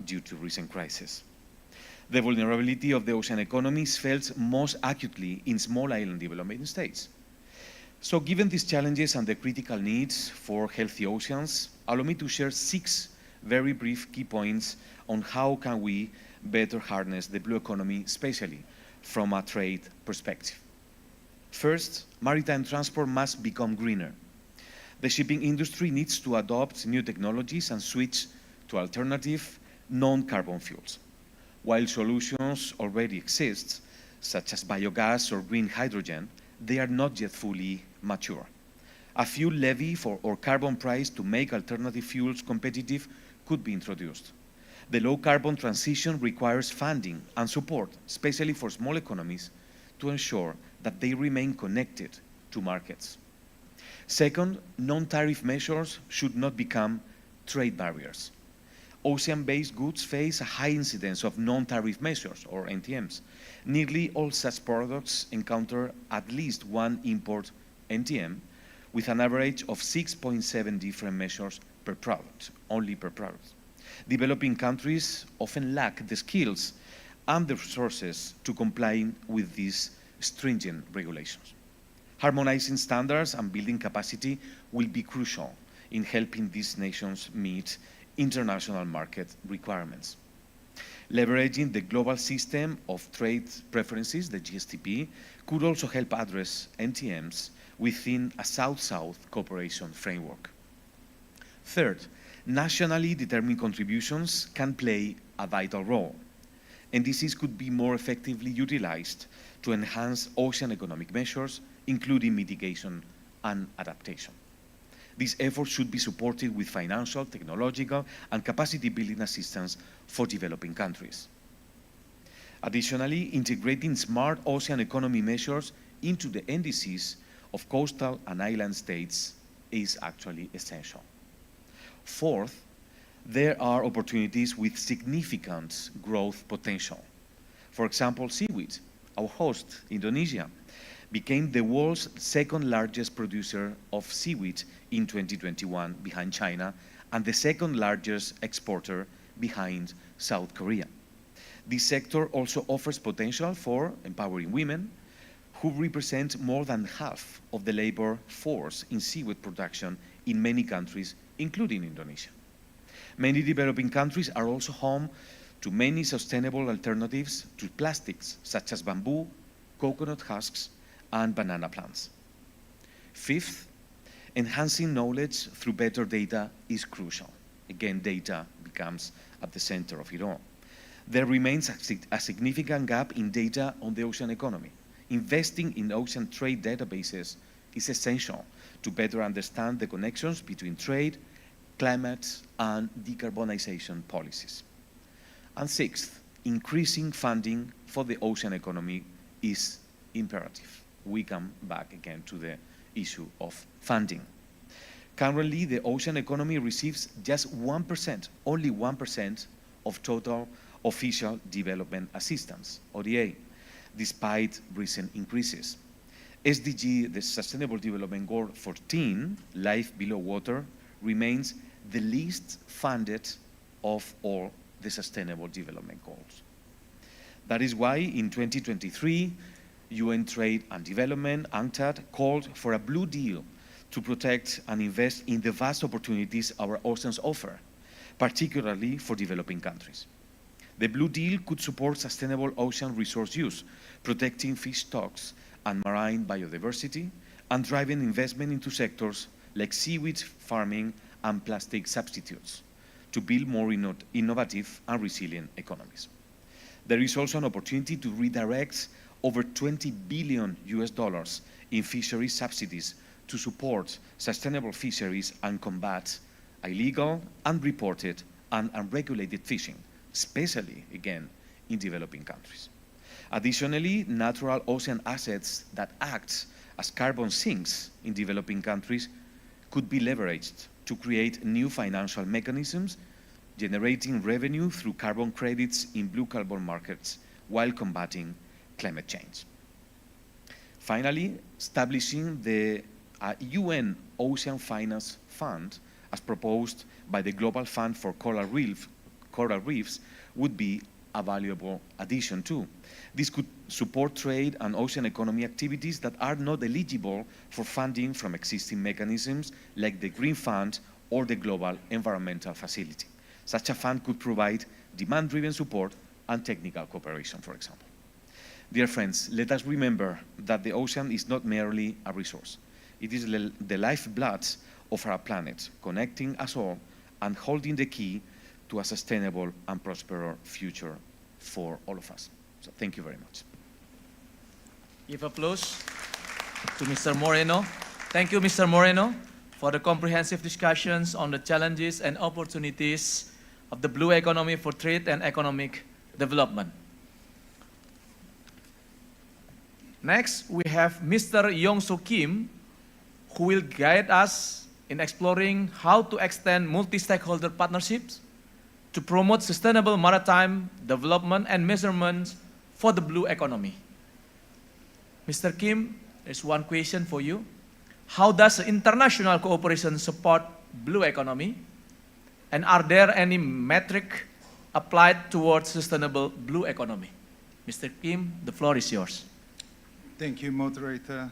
due to recent crises. The vulnerability of the ocean economy is felt most acutely in small island developing states. So given these challenges and the critical needs for healthy oceans, allow me to share 6 very brief key points on how can we better harness the blue economy, especially from a trade perspective. First, maritime transport must become greener. The shipping industry needs to adopt new technologies and switch to alternative, non-carbon fuels. While solutions already exist, such as biogas or green hydrogen, they are not yet fully mature. A fuel levy or carbon price to make alternative fuels competitive could be introduced. The low-carbon transition requires funding and support, especially for small economies, to ensure that they remain connected to markets. Second, non-tariff measures should not become trade barriers. Ocean-based goods face a high incidence of non-tariff measures, or NTMs. Nearly all such products encounter at least one import NTM, with an average of 6.7 different measures per product, only per product. Developing countries often lack the skills and the resources to comply with these stringent regulations. Harmonizing standards and building capacity will be crucial in helping these nations meet international market requirements. Leveraging the global system of trade preferences, the GSTP, could also help address NTMs within a South-South cooperation framework. Third, nationally determined contributions can play a vital role. NDCs could be more effectively utilized to enhance ocean economic measures, including mitigation and adaptation. These efforts should be supported with financial, technological, and capacity-building assistance for developing countries. Additionally, integrating smart ocean economy measures into the NDCs of coastal and island states is actually essential. Fourth, there are opportunities with significant growth potential. For example, seaweed, our host, Indonesia, became the world's second largest producer of seaweed in 2021 behind China, and the second largest exporter behind South Korea. This sector also offers potential for empowering women, who represent more than half of the labor force in seaweed production in many countries, including Indonesia. Many developing countries are also home to many sustainable alternatives to plastics, such as bamboo, coconut husks, and banana plants. Fifth, enhancing knowledge through better data is crucial. Again, data becomes at the center of it all. There remains a significant gap in data on the ocean economy. Investing in ocean trade databases is essential to better understand the connections between trade, climate, and decarbonization policies. And sixth, increasing funding for the ocean economy is imperative. We come back again to the issue of funding. Currently, the ocean economy receives just 1%, only 1% of total official development assistance, ODA, despite recent increases. SDG, the Sustainable Development Goal 14, Life Below Water, remains the least funded of all the Sustainable Development Goals. That is why in 2023, UN Trade and Development, UNCTAD, called for a Blue Deal to protect and invest in the vast opportunities our oceans offer, particularly for developing countries. The Blue Deal could support sustainable ocean resource use, protecting fish stocks and marine biodiversity, and driving investment into sectors like seaweed farming and plastic substitutes to build more innovative and resilient economies. There is also an opportunity to redirect over $20 billion in fisheries subsidies to support sustainable fisheries and combat illegal, unreported, and unregulated fishing, especially, again, in developing countries. Additionally, natural ocean assets that act as carbon sinks in developing countries could be leveraged to create new financial mechanisms, generating revenue through carbon credits in blue carbon markets while combating climate change. Finally, establishing the UN Ocean Finance Fund, as proposed by the Global Fund for Coral Reefs, would be a valuable addition too. This could support trade and ocean economy activities that are not eligible for funding from existing mechanisms like the Green Fund or the Global Environmental Facility. Such a fund could provide demand-driven support and technical cooperation, for example. Dear friends, let us remember that the ocean is not merely a resource. It is the lifeblood of our planet, connecting us all and holding the key to a sustainable and prosperous future for all of us. So thank you very much. Give applause to Mr. Moreno. Thank you, Mr. Moreno, for the comprehensive discussions on the challenges and opportunities of the blue economy for trade and economic development. Next, we have Mr. Yong-soo Kim, who will guide us in exploring how to extend multi-stakeholder partnerships to promote sustainable maritime development and measurements for the blue economy. Mr. Kim, there's one question for you. How does international cooperation support blue economy? And are there any metric applied towards sustainable blue economy? Mr. Kim, the floor is yours. Thank you, moderator.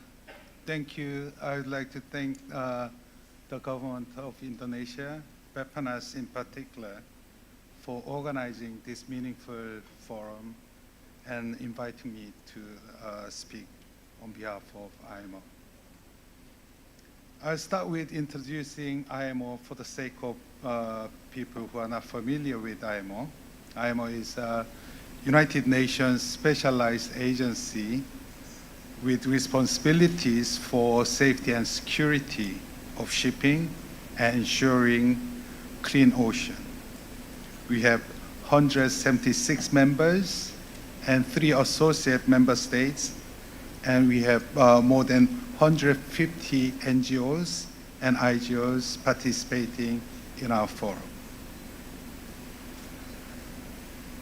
Thank you. I would like to thank the government of Indonesia, Bappenas in particular, for organizing this meaningful forum and inviting me to speak on behalf of IMO. I'll start with introducing IMO for the sake of people who are not familiar with IMO. IMO is a United Nations specialized agency with responsibilities for safety and security of shipping and ensuring clean ocean. We have 176 members and 3 associate member states, and we have more than 150 NGOs and IGOs participating in our forum.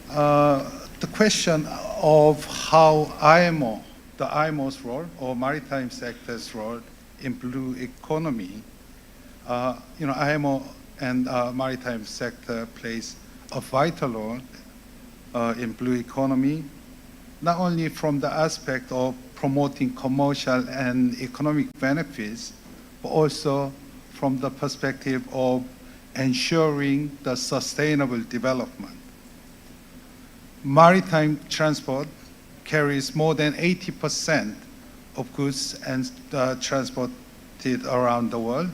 The question of how IMO, the IMO's role or maritime sector's role in blue economy, IMO and maritime sector plays a vital role in blue economy, not only from the aspect of promoting commercial and economic benefits, but also from the perspective of ensuring the sustainable development. Maritime transport carries more than 80% of goods and transported around the world.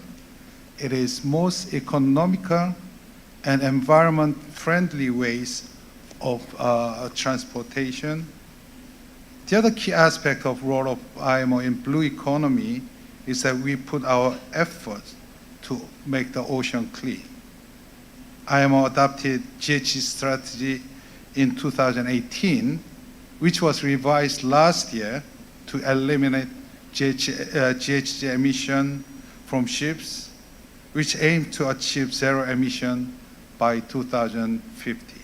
It is most economical and environment-friendly ways of transportation. The other key aspect of role of IMO in blue economy is that we put our efforts to make the ocean clean. IMO adopted GHG strategy in 2018, which was revised last year to eliminate GHG emission from ships, which aim to achieve zero emission by 2050.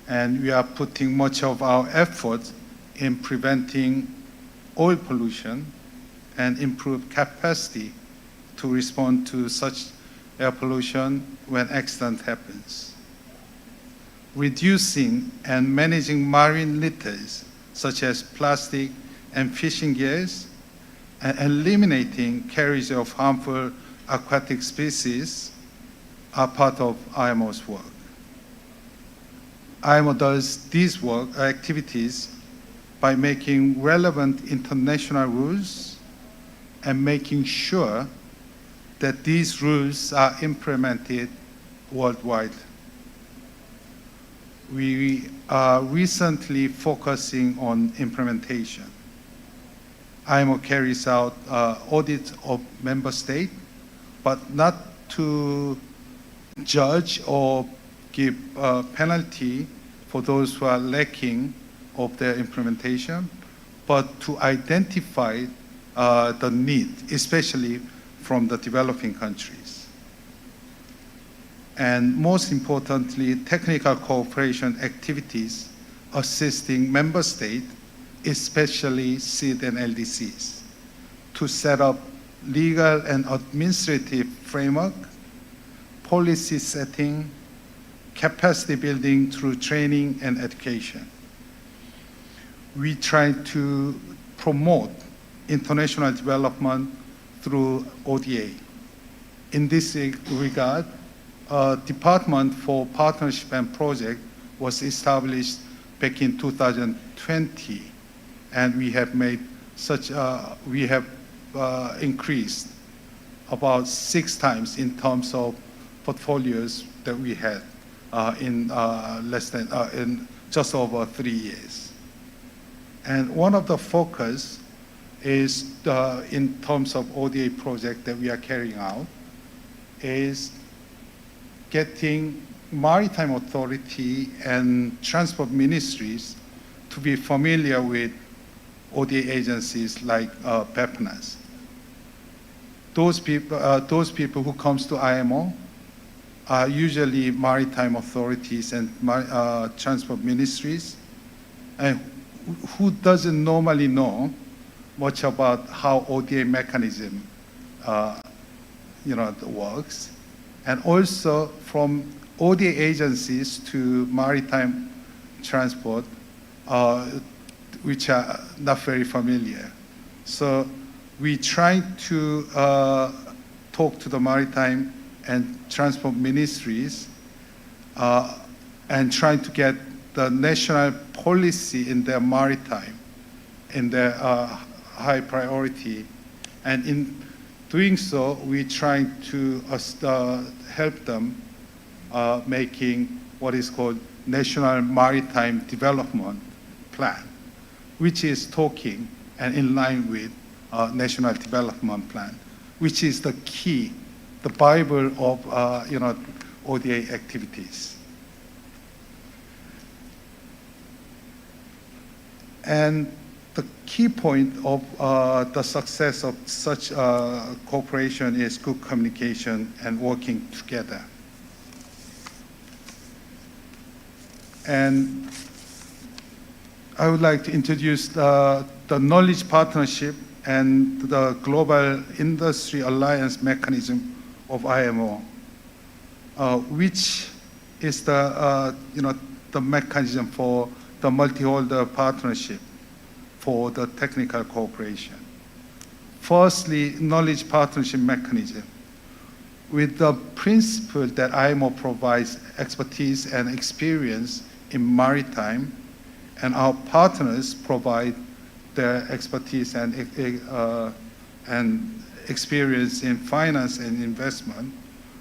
And we are putting much of our effort in preventing oil pollution and improve capacity to respond to such air pollution when accident happens. Reducing and managing marine litters, such as plastic and fishing gears, and eliminating carriage of harmful aquatic species are part of IMO's work. IMO does these activities by making relevant international rules and making sure that these rules are implemented worldwide. We are recently focusing on implementation. IMO carries out audits of member states, but not to judge or give a penalty for those who are lacking of their implementation, but to identify the need, especially from the developing countries. And most importantly, technical cooperation activities assisting member states, especially SEED and LDCs, to set up legal and administrative framework, policy setting, capacity building through training and education. We try to promote international development through ODA. In this regard, a Department for Partnership and Project was established back in 2020, and we have made increased about 6 times in terms of portfolios that we had in just over 3 years. And one of the focus is, in terms of ODA project that we are carrying out, is getting maritime authority and transport ministries to be familiar with ODA agencies like Bappenas. Those people who comes to IMO are usually maritime authorities and transport ministries, and who doesn't normally know much about how ODA mechanism works. And also from ODA agencies to maritime transport, which are not very familiar. So we try to talk to the maritime and transport ministries and try to get the national policy in their maritime, in their high priority. And in doing so, we try to help them making what is called National Maritime Development Plan, which is talking and in line with National Development Plan, which is the key, the Bible of ODA activities. And the key point of the success of such cooperation is good communication and working together. And I would like to introduce the Knowledge Partnership and the Global Industry Alliance Mechanism of IMO, which is the mechanism for the multi-holder partnership for the technical cooperation. Firstly, knowledge partnership mechanism. With the principle that IMO provides expertise and experience in maritime, and our partners provide their expertise and experience in finance and investment,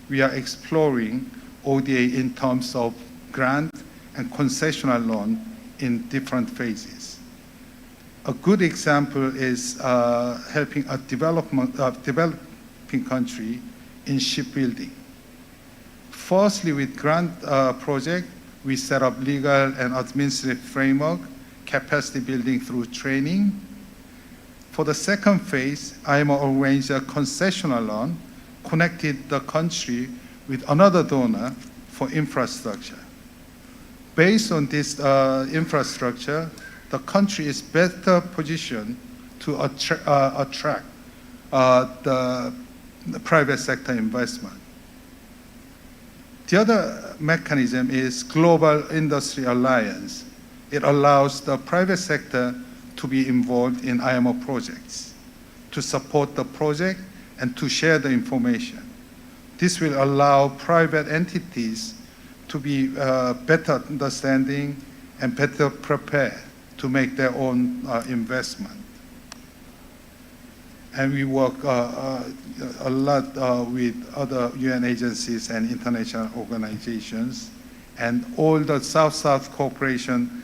we are exploring ODA in terms of grant and concessional loan in different phases. A good example is helping a developing country in shipbuilding. Firstly, with grant project, we set up legal and administrative framework, capacity building through training. For the second phase, IMO arranged a concessional loan, connected the country with another donor for infrastructure. Based on this infrastructure, the country is better positioned to attract the private sector investment. The other mechanism is Global Industry Alliance. It allows the private sector to be involved in IMO projects, to support the project and to share the information. This will allow private entities to be better understanding and better prepared to make their own investment. And we work a lot with other UN agencies and international organizations, and all the South-South cooperation,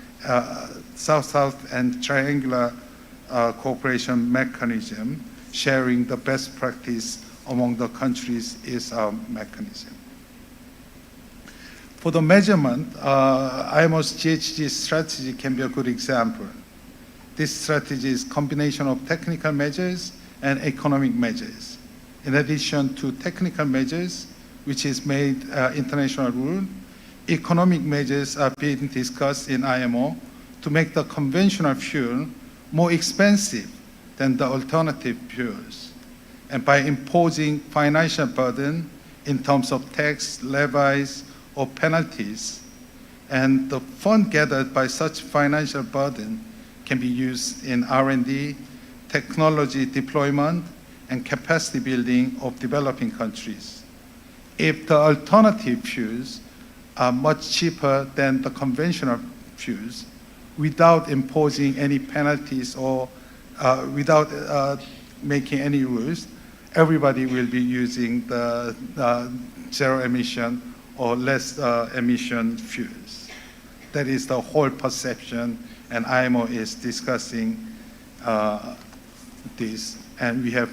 South-South and triangular cooperation mechanism, sharing the best practice among the countries is our mechanism. For the measurement, IMO's GHG strategy can be a good example. This strategy is a combination of technical measures and economic measures. In addition to technical measures, which is made international rule, economic measures are being discussed in IMO to make the conventional fuel more expensive than the alternative fuels. And by imposing financial burden in terms of tax, levies, or penalties, and the fund gathered by such financial burden can be used in R&D, technology deployment, and capacity building of developing countries. If the alternative fuels are much cheaper than the conventional fuels, without imposing any penalties or without making any rules, everybody will be using the zero emission or less emission fuels. That is the whole perception, and IMO is discussing this, and we have,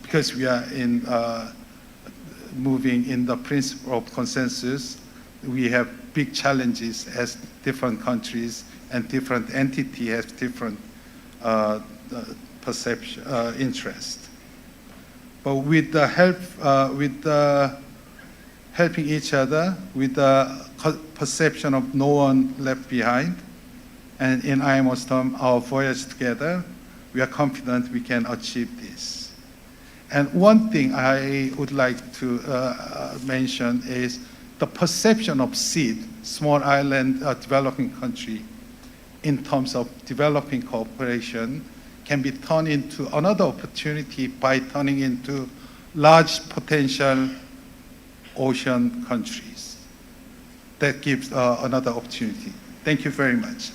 because we are in moving in the principle of consensus, we have big challenges as different countries and different entities have different perception, interest. But with the help, helping each other, with the perception of no one left behind, and in IMO's term, our voyage together, we are confident we can achieve this. And one thing I would like to mention is the perception of SEED, small island developing country, in terms of developing cooperation, can be turned into another opportunity by turning into large potential ocean countries. That gives another opportunity. Thank you very much.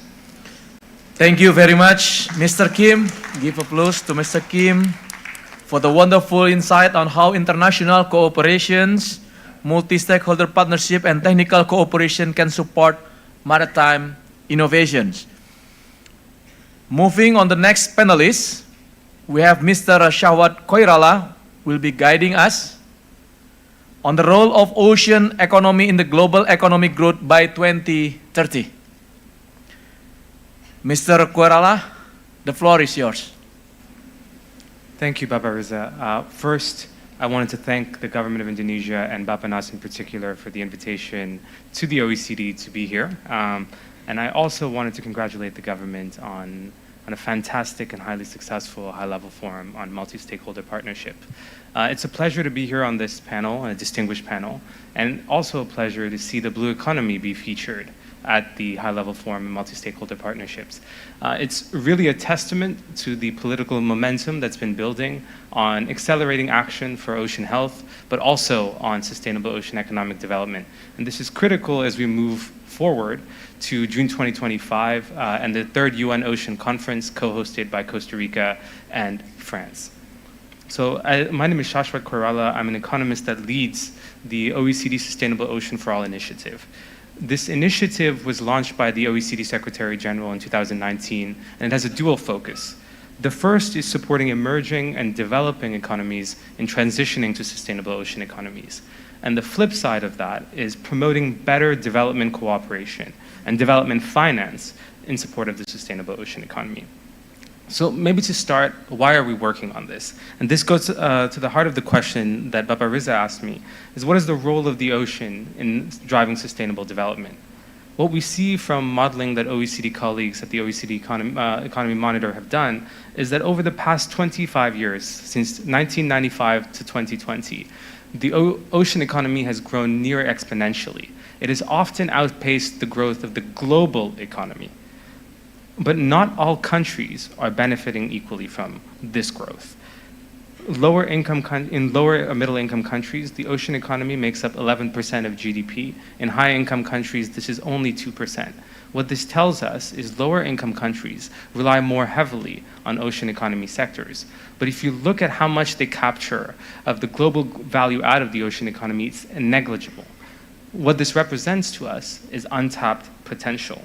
Thank you very much, Mr. Kim. Give applause to Mr. Kim for the wonderful insight on how international cooperations, multi-stakeholder partnership, and technical cooperation can support maritime innovations. Moving on the next panelist, we have Mr. Shahwat Koirala, who will be guiding us on the role of ocean economy in the global economic growth by 2030. Mr. Koirala, the floor is yours. Thank you, Baba Riza. First, I wanted to thank the government of Indonesia and Bappenas in particular for the invitation to the OECD to be here. And I also wanted to congratulate the government on a fantastic and highly successful high-level forum on multi-stakeholder partnership. It's a pleasure to be here on this panel, a distinguished panel, and also a pleasure to see the blue economy be featured at the high-level forum and multi-stakeholder partnerships. It's really a testament to the political momentum that's been building on accelerating action for ocean health, but also on sustainable ocean economic development. And this is critical as we move forward to June 2025 and the third UN Ocean Conference co-hosted by Costa Rica and France. So my name is Shashwat Koirala. I'm an economist that leads the OECD Sustainable Ocean for All initiative. This initiative was launched by the OECD Secretary General in 2019, and it has a dual focus. The first is supporting emerging and developing economies in transitioning to sustainable ocean economies. And the flip side of that is promoting better development cooperation and development finance in support of the sustainable ocean economy. So maybe to start, why are we working on this? And this goes to the heart of the question that Baba Riza asked me, is what is the role of the ocean in driving sustainable development? What we see from modeling that OECD colleagues at the OECD Economy Monitor have done is that over the past 25 years, since 1995 to 2020, the ocean economy has grown near exponentially. It has often outpaced the growth of the global economy. But not all countries are benefiting equally from this growth. In lower or middle income countries, the ocean economy makes up 11% of GDP. In high income countries, this is only 2%. What this tells us is lower income countries rely more heavily on ocean economy sectors. But if you look at how much they capture of the global value out of the ocean economy, it's negligible. What this represents to us is untapped potential.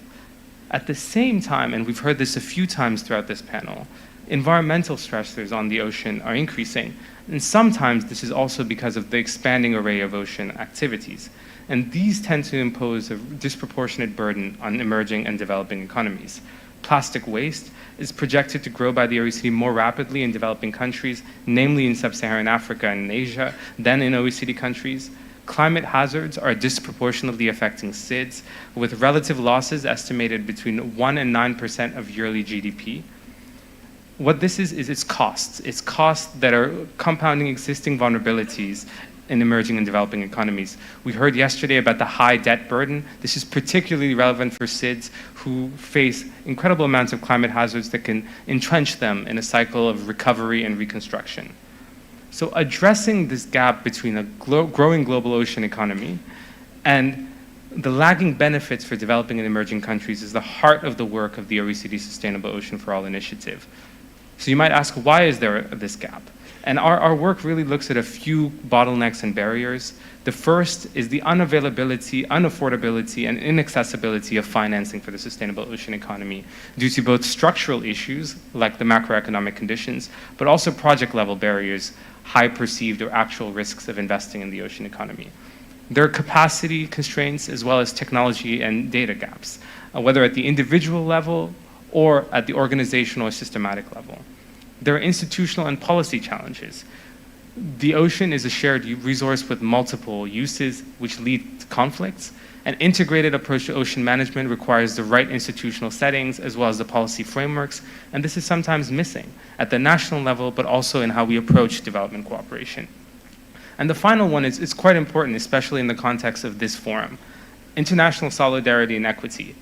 At the same time, and we've heard this a few times throughout this panel, environmental stressors on the ocean are increasing. And sometimes this is also because of the expanding array of ocean activities. And these tend to impose a disproportionate burden on emerging and developing economies. Plastic waste is projected to grow by the OECD more rapidly in developing countries, namely in sub-Saharan Africa and in Asia, than in OECD countries. Climate hazards are disproportionately affecting SIDS, with relative losses estimated between 1% and 9% of yearly GDP. What this is its costs. It's costs that are compounding existing vulnerabilities in emerging and developing economies. We heard yesterday about the high debt burden. This is particularly relevant for SIDS who face incredible amounts of climate hazards that can entrench them in a cycle of recovery and reconstruction. So addressing this gap between a growing global ocean economy and the lagging benefits for developing and emerging countries is the heart of the work of the OECD Sustainable Ocean for All initiative. So you might ask, why is there this gap? And our work really looks at a few bottlenecks and barriers. The first is the unavailability, unaffordability, and inaccessibility of financing for the sustainable ocean economy due to both structural issues, like the macroeconomic conditions, but also project-level barriers, high perceived or actual risks of investing in the ocean economy. There are capacity constraints as well as technology and data gaps, whether at the individual level or at the organizational or systematic level. There are institutional and policy challenges. The ocean is a shared resource with multiple uses, which lead to conflicts. An integrated approach to ocean management requires the right institutional settings as well as the policy frameworks, and this is sometimes missing at the national level, but also in how we approach development cooperation. And the final one is quite important, especially in the context of this forum: international solidarity and equity.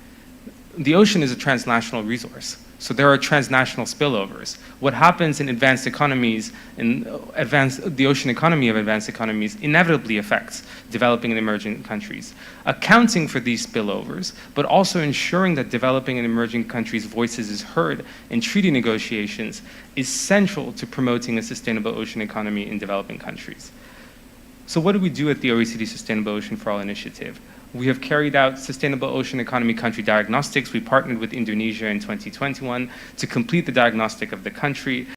The ocean is a transnational resource, so there are transnational spillovers. What happens in advanced economies, the ocean economy of advanced economies, inevitably affects developing and emerging countries. Accounting for these spillovers, but also ensuring that developing and emerging countries' voices is heard in treaty negotiations, is central to promoting a sustainable ocean economy in developing countries. So what do we do at the OECD Sustainable Ocean for All initiative? We have carried out sustainable ocean economy country diagnostics. We partnered with Indonesia in 2021 to complete the diagnostic of the country.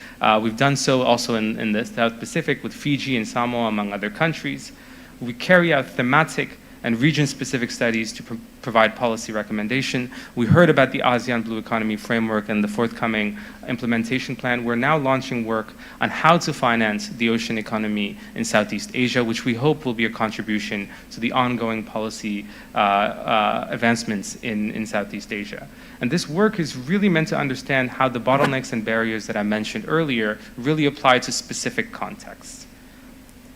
We've done so also in the South Pacific with Fiji and Samoa, among other countries. We carry out thematic and region-specific studies to provide policy recommendation. We heard about the ASEAN Blue Economy Framework and the forthcoming implementation plan. We're now launching work on how to finance the ocean economy in Southeast Asia, which we hope will be a contribution to the ongoing policy advancements in Southeast Asia. And this work is really meant to understand how the bottlenecks and barriers that I mentioned earlier really apply to specific contexts.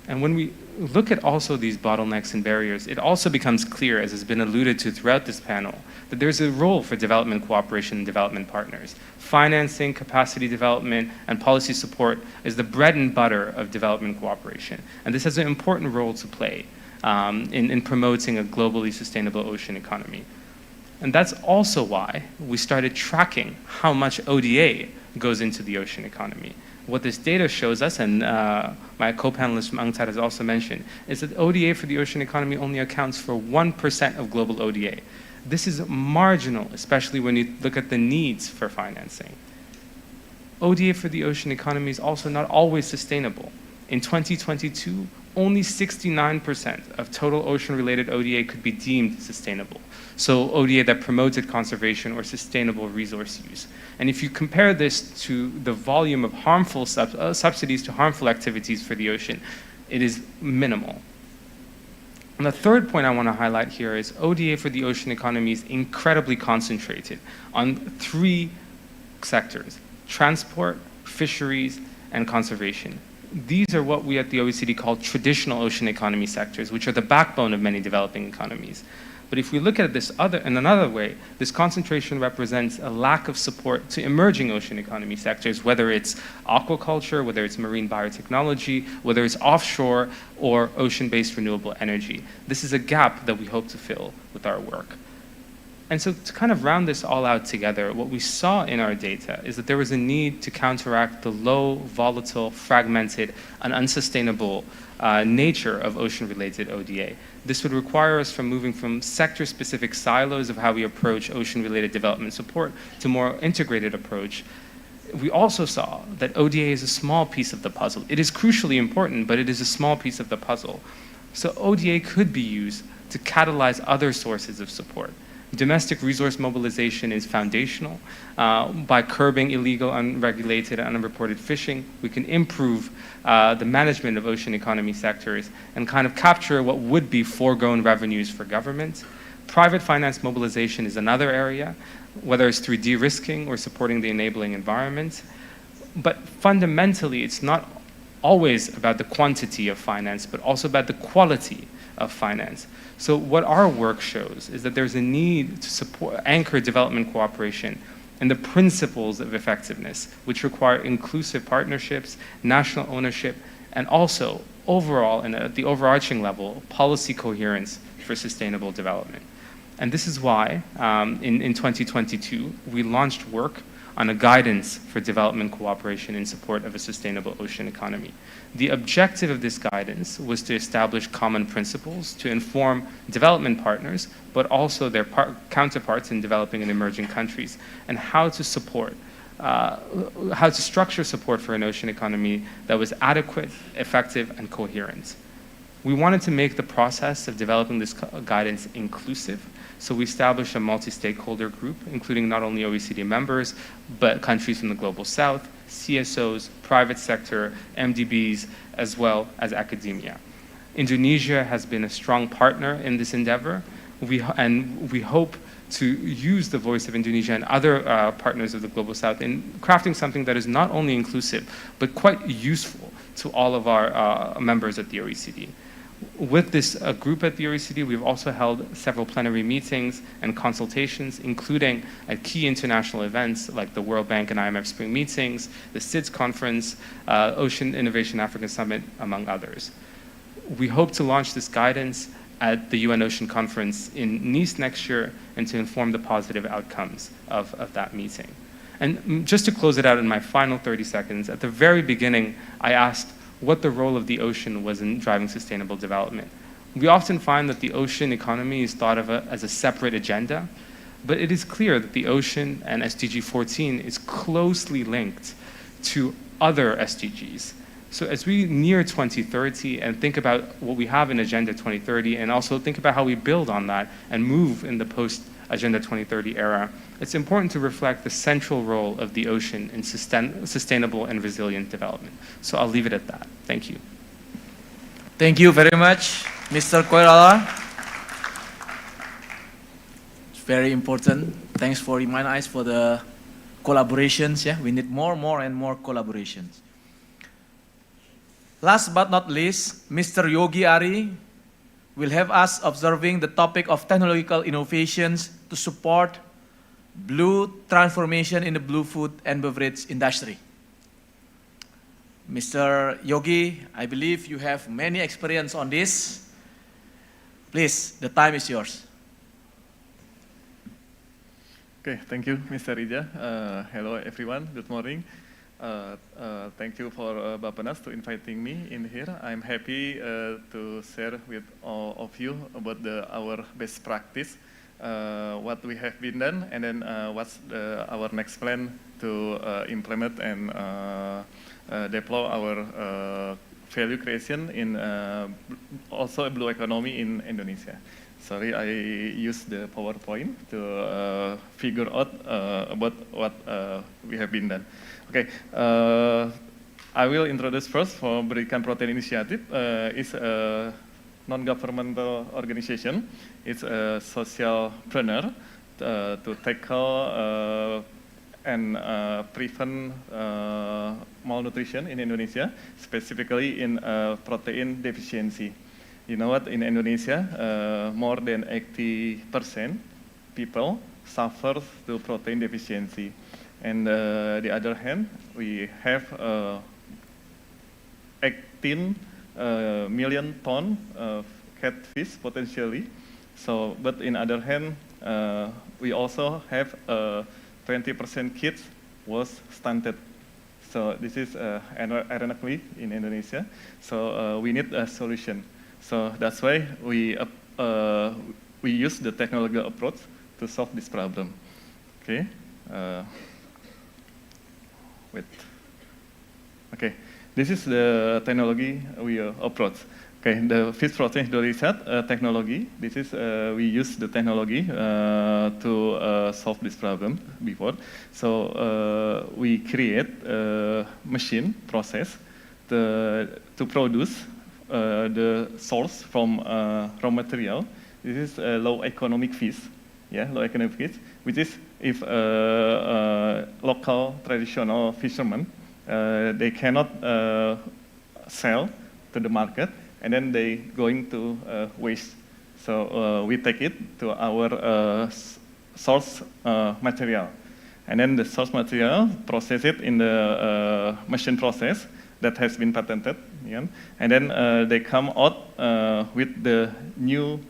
And when we look at also these bottlenecks and barriers, it also becomes clear, as has been alluded to throughout this panel, that there's a role for development cooperation and development partners. Financing, capacity development, and policy support is the bread and butter of development cooperation. And this has an important role to play in promoting a globally sustainable ocean economy. And that's also why we started tracking how much ODA goes into the ocean economy. What this data shows us, and my co-panelist from UNCTAD has also mentioned, is that ODA for the ocean economy only accounts for 1% of global ODA. This is marginal, especially when you look at the needs for financing. ODA for the ocean economy is also not always sustainable. In 2022, only 69% of total ocean-related ODA could be deemed sustainable. So ODA that promoted conservation or sustainable resource use. And if you compare this to the volume of harmful subsidies to harmful activities for the ocean, it is minimal. And the third point I want to highlight here is ODA for the ocean economy is incredibly concentrated on 3 sectors: transport, fisheries, and conservation. These are what we at the OECD call traditional ocean economy sectors, which are the backbone of many developing economies. But if we look at this in another way, this concentration represents a lack of support to emerging ocean economy sectors, whether it's aquaculture, whether it's marine biotechnology, whether it's offshore or ocean-based renewable energy. This is a gap that we hope to fill with our work. And so to kind of round this all out together, what we saw in our data is that there was a need to counteract the low, volatile, fragmented, and unsustainable nature of ocean-related ODA. This would require us from moving from sector-specific silos of how we approach ocean-related development support to a more integrated approach. We also saw that ODA is a small piece of the puzzle. It is crucially important, but it is a small piece of the puzzle. So ODA could be used to catalyze other sources of support. Domestic resource mobilization is foundational. By curbing illegal, unregulated, and unreported fishing, we can improve the management of ocean economy sectors and kind of capture what would be foregone revenues for government. Private finance mobilization is another area, whether it's through de-risking or supporting the enabling environment. But fundamentally, it's not always about the quantity of finance, but also about the quality of finance. So what our work shows is that there's a need to anchor development cooperation in the principles of effectiveness, which require inclusive partnerships, national ownership, and also overall, and at the overarching level, policy coherence for sustainable development. And this is why in 2022, we launched work on a guidance for development cooperation in support of a sustainable ocean economy. The objective of this guidance was to establish common principles to inform development partners, but also their counterparts in developing and emerging countries, and how to support, how to structure support for an ocean economy that was adequate, effective, and coherent. We wanted to make the process of developing this guidance inclusive, so we established a multi-stakeholder group, including not only OECD members, but countries from the Global South, CSOs, private sector, MDBs, as well as academia. Indonesia has been a strong partner in this endeavor, and we hope to use the voice of Indonesia and other partners of the Global South in crafting something that is not only inclusive, but quite useful to all of our members at the OECD. With this group at the OECD, we've also held several plenary meetings and consultations, including at key international events like the World Bank and IMF Spring Meetings, the SIDS Conference, Ocean Innovation Africa Summit, among others. We hope to launch this guidance at the UN Ocean Conference in Nice next year and to inform the positive outcomes of that meeting. And just to close it out in my final 30 seconds, at the very beginning, I asked what the role of the ocean was in driving sustainable development. We often find that the ocean economy is thought of as a separate agenda, but it is clear that the ocean and SDG 14 is closely linked to other SDGs. So as we near 2030 and think about what we have in Agenda 2030 and also think about how we build on that and move in the post-Agenda 2030 era, it's important to reflect the central role of the ocean in sustainable and resilient development. So I'll leave it at that. Thank you. Thank you very much, Mr. Koirala. It's very important. Thanks for reminding us for the collaborations. Yeah, we need more and more collaborations. Last but not least, Mr. Yogi Ari will have us observing the topic of technological innovations to support blue transformation in the blue food and beverage industry. Mr. Yogi, I believe you have many experience on this. Please, the time is yours. Okay, thank you, Mr. Rija. Hello, everyone. Good morning. Thank you for Bappenas to inviting me in here. I'm happy to share with all of you about our best practice, what we have been done, and then what's our next plan to implement and deploy our value creation in also a blue economy in Indonesia. Sorry, I used the PowerPoint to figure out about what we have been done. Okay, I will introduce first for Berikan Protein Initiative. It's a non-governmental organization. It's a socialpreneur to tackle and prevent malnutrition in Indonesia, specifically in protein deficiency. You know what, in Indonesia, more than 80% people suffer to protein deficiency. And the other hand, we have 18 million tons of catfish potentially. So, but in other hand, we also have 20% kids was stunted. So this is ironically in Indonesia. So we need a solution. So that's why we use the technological approach to solve this problem. Okay. Wait. Okay. This is the technology we approach. Okay, the fish protein hydrolysis technology. This is we use the technology to solve this problem before. So we create a machine process to produce the source from raw material. This is low economic fish. Yeah, low economic fish, which is if local traditional fishermen they cannot sell to the market, and then they going to waste. So we take it to our source material, and then the source material process it in the machine process that has been patented, yeah? And then they come out with the new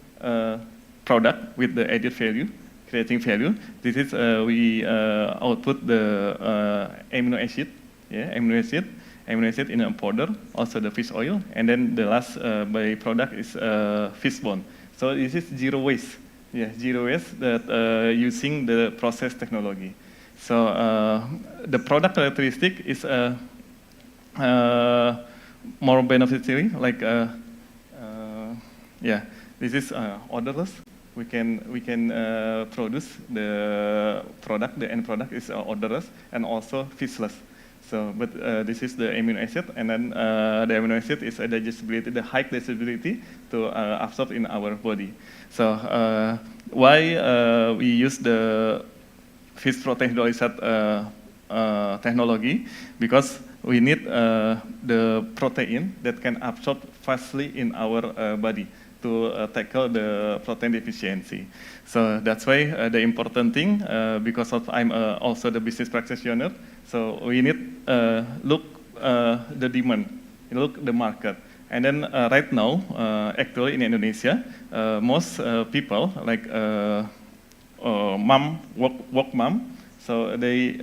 product with the added value creating value. This is we output the amino acid, amino acid in a powder, also the fish oil, and then the last byproduct is fish bone. So this is zero waste, zero waste that using the process technology. So the product characteristic is more beneficiary, like this is odorless. We can produce the product. The end product is odorless and also fishless. So, but this is the amino acid, and then the amino acid is a digestibility, the high digestibility to absorb in our body. So, why we use the fish protein hydrolyzed technology? Because we need the protein that can absorb fastly in our body to tackle the protein deficiency. So that's why the important thing, because of I'm also the business practitioner, so we need look the demand, look the market. And then right now, actually in Indonesia, most people like mom, work mom, so they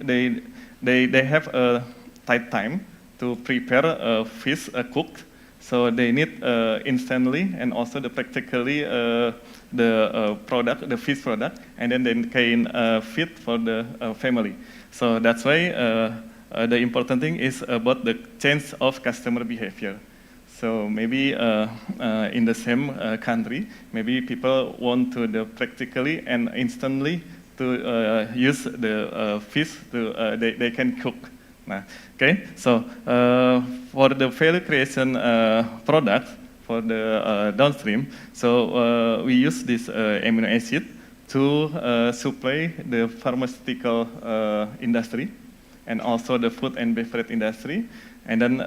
have a tight time to prepare a fish cooked. So they need instantly and also the practically the product, the fish product, and then they can feed for the family. So that's why the important thing is about the change of customer behavior. So maybe in the same country, maybe people want to the practically and instantly to use the fish to they can cook. Okay, so for the value creation product for the downstream, so we use this amino acid to supply the pharmaceutical industry and also the food and beverage industry, and then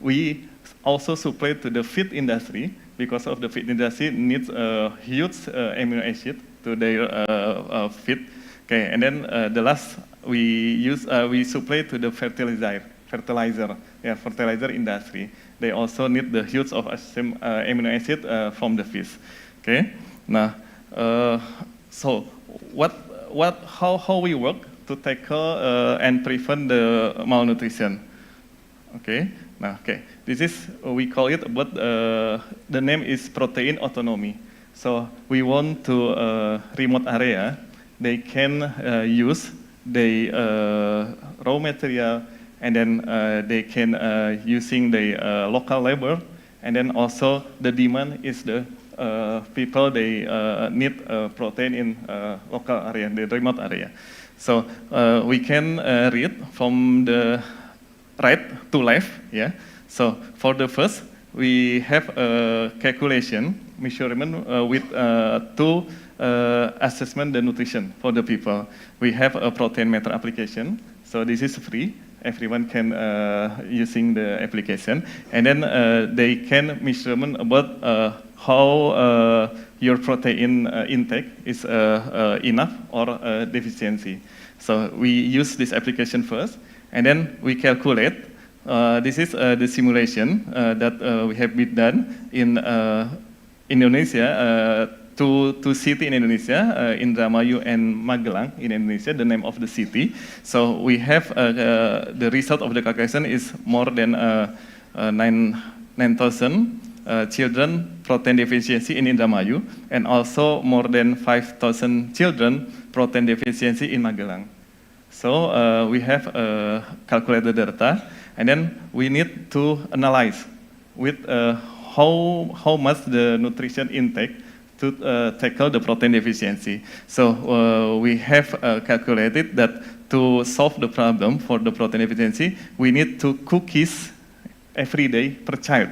we also supply to the feed industry because of the feed industry needs a huge amino acid to their feed. Okay, and then the last we supply to the fertilizer industry. They also need the huge of same amino acid from the fish. Okay, now so how we work to tackle and prevent the malnutrition? Okay, now this is we call it, but the name is protein autonomy. So we want to remote area. They can use the raw material, and then they can using the local labor, and then also the demand is the people they need protein in local area, the remote area. So we can read from the right to left. Yeah. So for the first, we have a calculation measurement with two assessment the nutrition for the people. We have a protein meter application, so this is free. Everyone can using the application, and then they can measurement about how your protein intake is enough or deficiency. So we use this application first, and then we calculate. This is the simulation that we have been done in Indonesia. Two cities in Indonesia, Indramayu and Magelang in Indonesia, the name of the city. So we have the result of the calculation is more than 9,000 children protein deficiency in Indramayu, and also more than 5,000 children protein deficiency in Magelang. So we have calculated the data, and then we need to analyze with how much the nutrition intake to tackle the protein deficiency. So we have calculated that to solve the problem for the protein deficiency, we need 2 cookies every day per child,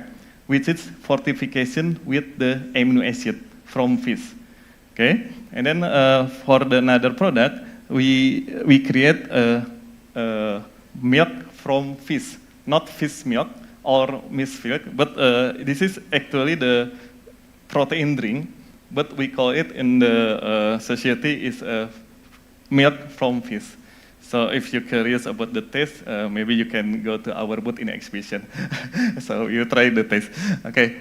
which is fortification with the amino acid from fish. Okay, and then for the another product, we create milk from fish, not fish milk or mixed milk, but this is actually the protein drink, but we call it in the society is milk from fish. So if you're curious about the taste, maybe you can go to our booth in exhibition. So you try the taste. Okay,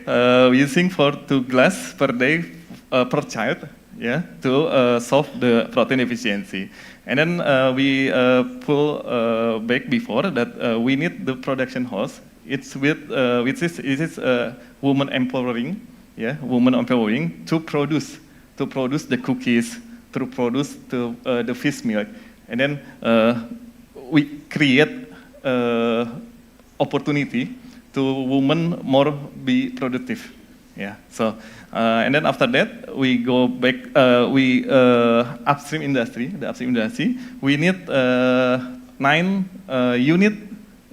using for 2 glasses per day per child, yeah, to solve the protein efficiency. And then we pull back before that we need the production host. It's which is woman empowering, yeah, woman empowering to produce the cookies, to produce the fish milk, and then we create opportunity to women more be productive, yeah. So and then after that we go back, we upstream industry, the upstream industry. We need 9 unit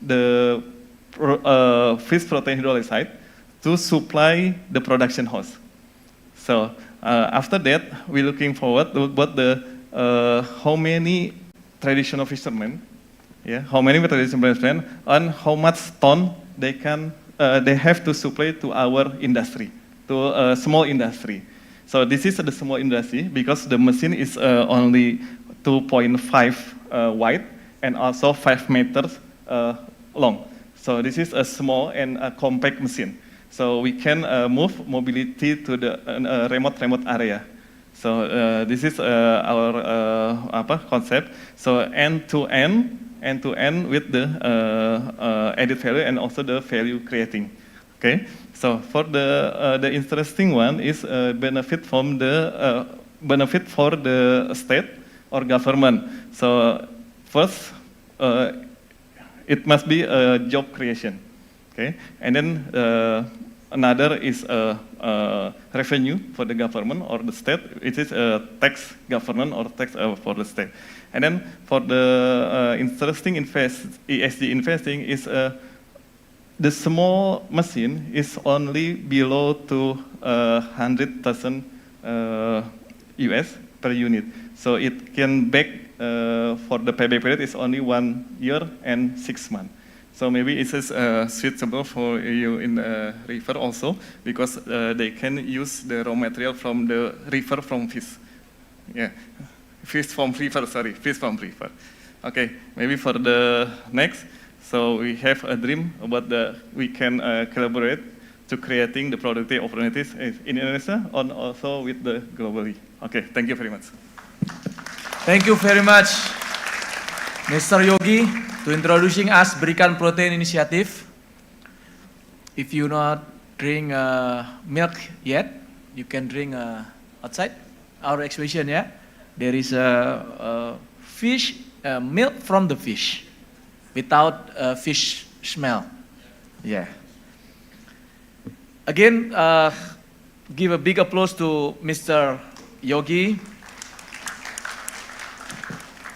the fish protein hydrolysate to supply the production host. So after that, we're looking forward to what the how many traditional fishermen, yeah, how many traditional fishermen, and how much ton they can they have to supply to our industry, to a small industry. So this is the small industry because the machine is only 2.5 wide and also 5 meters long. So this is a small and a compact machine. So we can move mobility to the remote area. So this is our concept. So end to end with the added value and also the value creating. Okay. So for the interesting one is benefit from the benefit for the state or government. So first, it must be a job creation, okay? And then another is revenue for the government or the state. It is a tax government or tax for the state. And then for the interesting ESG investing is the small machine is only below to 100,000 US per unit. So it can back for the payback period is only 1 year and 6 months. So maybe it is suitable for you in the river also because they can use the raw material from the river from fish. Yeah, fish from river. Okay, maybe for the next. So we have a dream about we can collaborate to creating the productive opportunities in Indonesia and also with the globally. Okay, thank you very much. Thank you very much, Mr. Yogi, to introducing us Berikan Protein Initiative. If you not drink milk yet, you can drink outside our exhibition. Yeah, there is a fish milk from the fish, without fish smell. Yeah. Again, give a big applause to Mr. Yogi.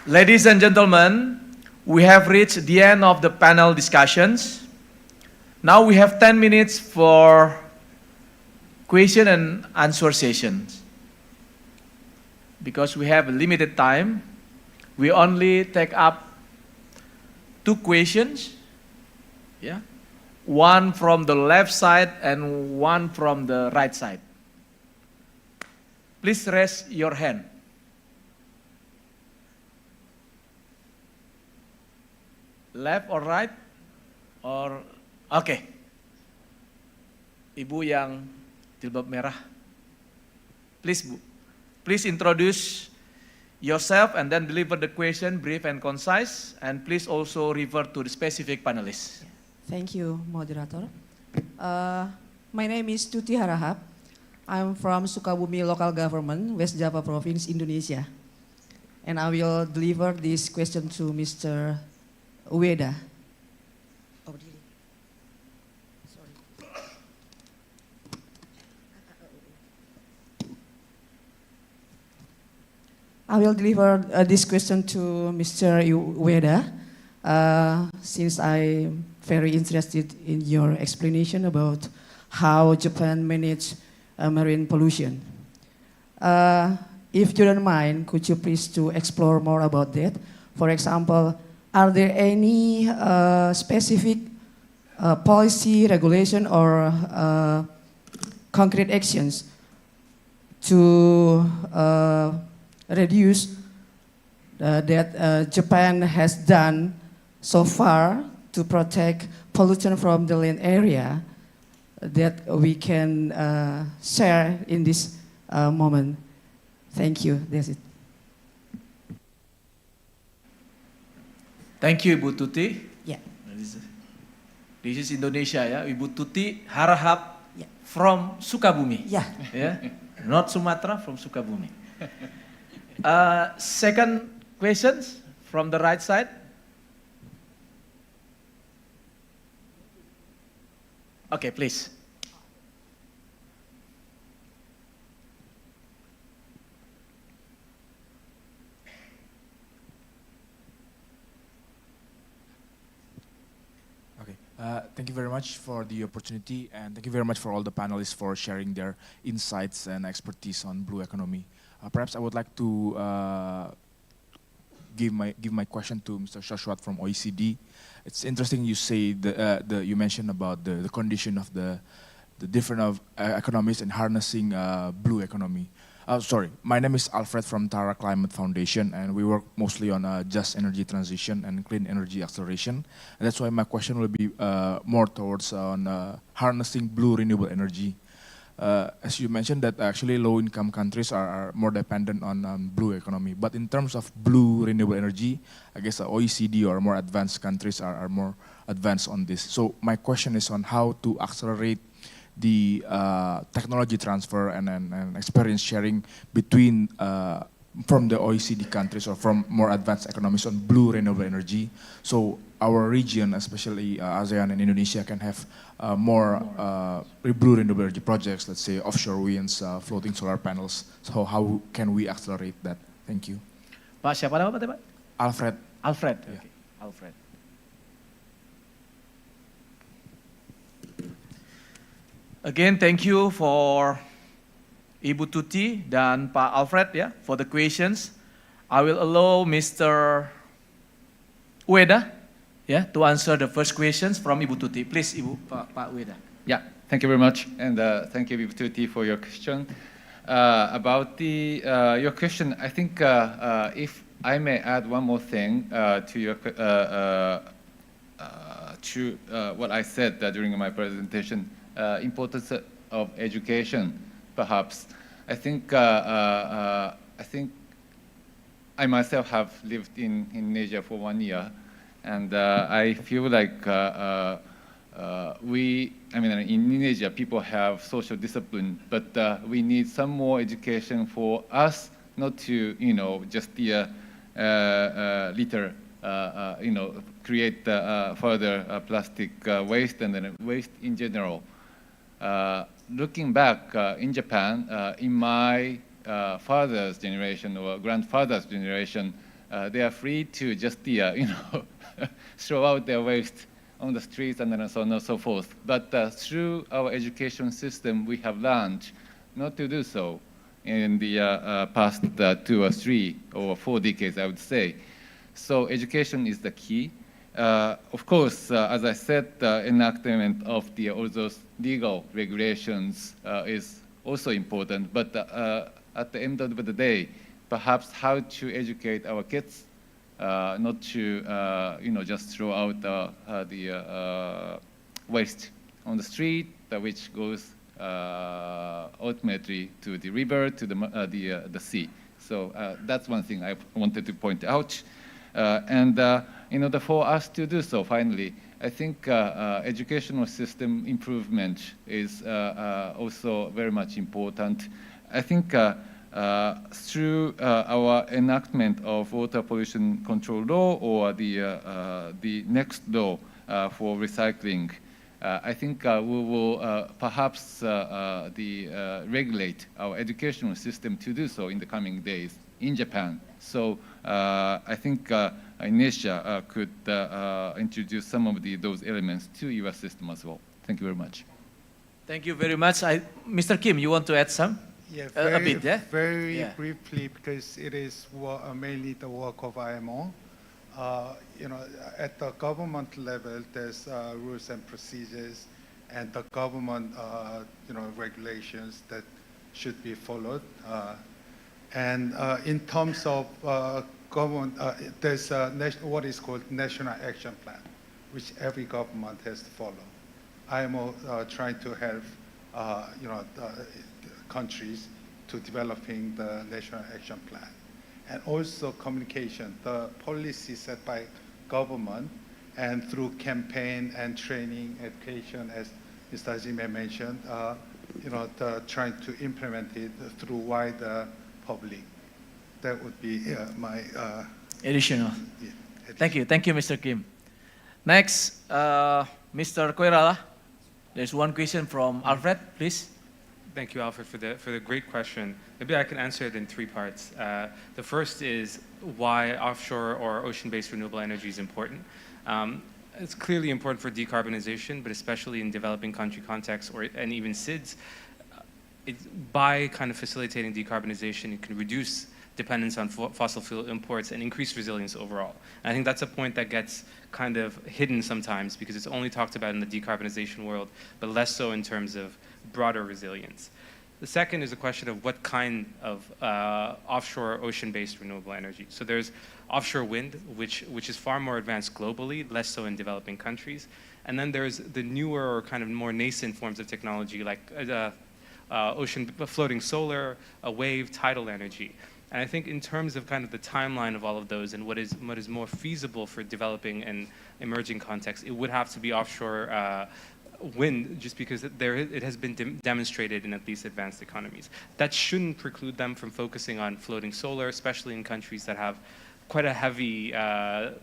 Ladies and gentlemen, we have reached the end of the panel discussions. Now we have 10 minutes for question and answer sessions. Because we have a limited time, we only take up 2 questions. Yeah. One from the left side and one from the right side. Please raise your hand. Left or right? Or okay. Ibu yang jilbab merah. Please, Bu. Please introduce yourself and then deliver the question brief and concise, and please also refer to the specific panelists. Thank you, moderator. My name is Tuti Harahap. I'm from Sukabumi Local Government, West Java Province, Indonesia. And I will deliver this question to Mr. Ueda. I will deliver this question to Mr. Ueda, since I'm very interested in your explanation about how Japan manage marine pollution. If you don't mind, could you please to explore more about that? For example, are there any specific policy, regulation, or concrete actions to reduce that Japan has done so far to protect pollution from the land area that we can share in this moment? Thank you. That's it. Thank you, Ibu Tuti. Yeah. This is Indonesia, ya. Ibu Tuti Harahap Yeah. from Sukabumi. Yeah. Yeah. Not Sumatra, from Sukabumi. Second questions from the right side. Okay, please. Okay. Thank you very much for the opportunity, and thank you very much for all the panelists for sharing their insights and expertise on blue economy. Perhaps I would like to give my question to Mr. Shashwat from OECD. It's interesting you say you mentioned about the condition of the different economies and harnessing blue economy. Sorry, my name is Alfred from Tara Climate Foundation, and we work mostly on just energy transition and clean energy acceleration. And that's why my question will be more towards on harnessing blue renewable energy. As you mentioned that actually low-income countries are more dependent on blue economy. But in terms of blue renewable energy, I guess OECD or more advanced countries are more advanced on this. So my question is on how to accelerate the technology transfer and experience sharing between from the OECD countries or from more advanced economies on blue renewable energy. So our region, especially ASEAN and Indonesia, can have more blue renewable energy projects, let's say offshore winds, floating solar panels. So how can we accelerate that? Thank you. Pak, siapa nama Pak? Alfred. Alfred. Yeah. Okay. Alfred. Again, thank you for Ibu Tuti dan Pak Alfred for the questions. I will allow Mr. Ueda to answer the first questions from Ibu Tuti. Please, Pak Ueda. Yeah, thank you very much, and thank you, Ibu Tuti, for your question. About your question, I think if I may add one more thing to your what I said during my presentation. Importance of education, perhaps. I think I myself have lived in Asia for 1 year, and I feel like in Asia people have social discipline, but we need some more education for us not to just litter, create further plastic waste and then waste in general. Looking back in Japan, in my father's generation or grandfather's generation, they are free to just throw out their waste on the streets and then so on and so forth. But through our education system, we have learned not to do so in the past 2 or 3 or 4 decades, I would say. So education is the key. Of course, as I said, enactment of all those legal regulations is also important. But at the end of the day, perhaps how to educate our kids not to, just throw out the waste on the street, which goes ultimately to the river, to the sea. So that's one thing I wanted to point out. And in order for us to do so, finally, I think educational system improvement is also very much important. I think through our enactment of water pollution control law or the next law for recycling, I think we will perhaps regulate our educational system to do so in the coming days in Japan. So I think Indonesia could introduce some of those elements to your system as well. Thank you very much. Thank you very much. Mr. Kim, you want to add some? Yeah, a bit, yeah? Very briefly, because it is mainly the work of IMO. At the government level, there's rules and procedures, and the government, regulations that should be followed. And in terms of government, there's what is called National Action Plan, which every government has to follow. IMO trying to help, countries to developing the National Action Plan. And also communication, the policy set by government, and through campaign and training, education, as Mr. Ajime mentioned, trying to implement it through wider public. That would be my additional. Yeah, Thank you, Mr. Kim. Next, Mr. Koirala. There's one question from Alfred, please. Thank you, Alfred, for the great question. Maybe I can answer it in three parts. The first is why offshore or ocean-based renewable energy is important. It's clearly important for decarbonization, but especially in developing country contexts and even SIDS. By kind of facilitating decarbonization, it can reduce dependence on fossil fuel imports and increase resilience overall. And I think that's a point that gets kind of hidden sometimes because it's only talked about in the decarbonization world, but less so in terms of broader resilience. The second is a question of what kind of offshore ocean-based renewable energy. So there's offshore wind, which is far more advanced globally, less so in developing countries. And then there's the newer or kind of more nascent forms of technology like ocean floating solar, wave, tidal energy. And I think in terms of kind of the timeline of all of those and what is more feasible for developing and emerging contexts, it would have to be offshore wind, just because it has been demonstrated in at least advanced economies. That shouldn't preclude them from focusing on floating solar, especially in countries that have quite a heavy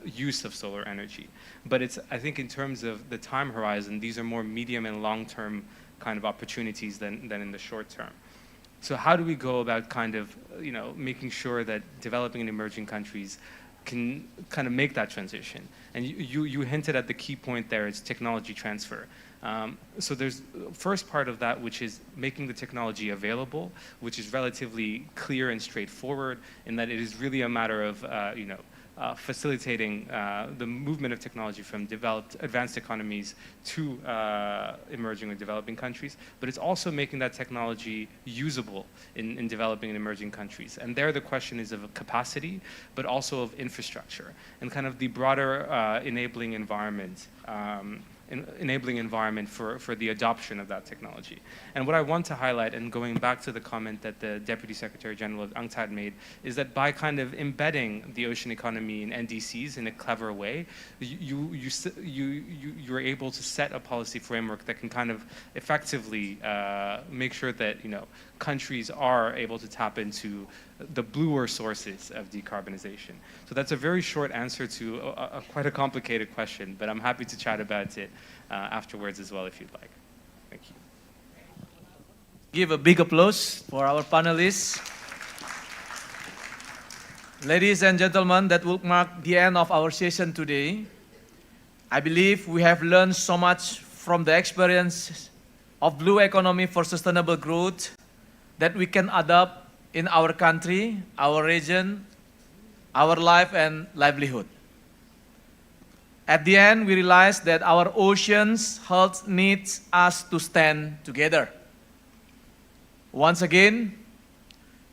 use of solar energy. But I think in terms of the time horizon, these are more medium and long-term kind of opportunities than in the short term. So how do we go about kind of, making sure that developing and emerging countries can kind of make that transition? And you hinted at the key point there, it's technology transfer. So there's the first part of that, which is making the technology available, which is relatively clear and straightforward in that it is really a matter of, facilitating the movement of technology from advanced economies to emerging and developing countries, but it's also making that technology usable in developing and emerging countries. And there the question is of capacity, but also of infrastructure and kind of the broader enabling environment for the adoption of that technology. And what I want to highlight, and going back to the comment that the Deputy Secretary General of UNCTAD made, is that by kind of embedding the ocean economy in NDCs in a clever way, you're able to set a policy framework that can kind of effectively make sure that countries are able to tap into the bluer sources of decarbonization. So that's a very short answer to quite a complicated question, but I'm happy to chat about it afterwards as well if you'd like. Thank you. Give a big applause for our panelists. Ladies and gentlemen, that will mark the end of our session today. I believe we have learned so much from the experience of blue economy for sustainable growth that we can adopt in our country, our region, our life and livelihood. At the end, we realize that our oceans' health needs us to stand together. Once again,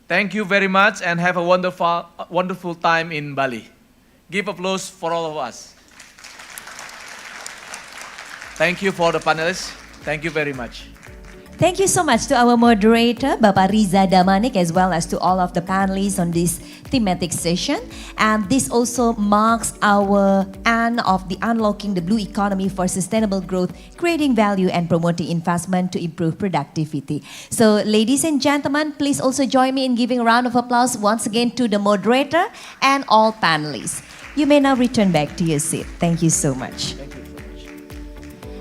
thank you very much and have a wonderful time in Bali. Give applause for all of us. Thank you for the panelists. Thank you very much. Thank you so much to our moderator, Bapak Riza Damanik, as well as to all of the panelists on this thematic session. And this also marks our end of the Unlocking the Blue Economy for Sustainable Growth, Creating Value and Promoting Investment to Improve Productivity. So, ladies and gentlemen, please also join me in giving a round of applause once again to the moderator and all panelists. You may now return back to your seat. Thank you so much.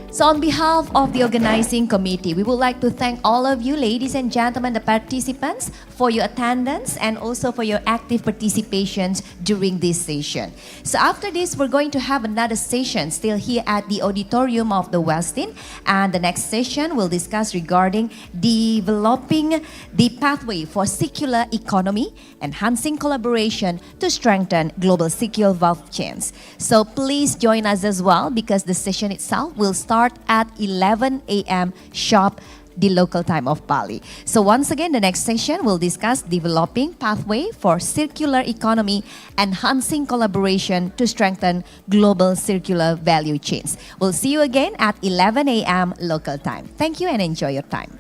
So on behalf of the organizing committee, we would like to thank all of you, ladies and gentlemen, the participants, for your attendance and also for your active participations during this session. So after this, we're going to have another session still here at the auditorium of the Westin. And the next session will discuss regarding developing the pathway for circular economy, enhancing collaboration to strengthen global circular value chains. So please join us as well, because the session itself will start at 11 a.m. sharp, the local time of Bali. So once again, the next session will discuss developing pathway for circular economy, enhancing collaboration to strengthen global circular value chains. We'll see you again at 11 a.m. local time. Thank you and enjoy your time.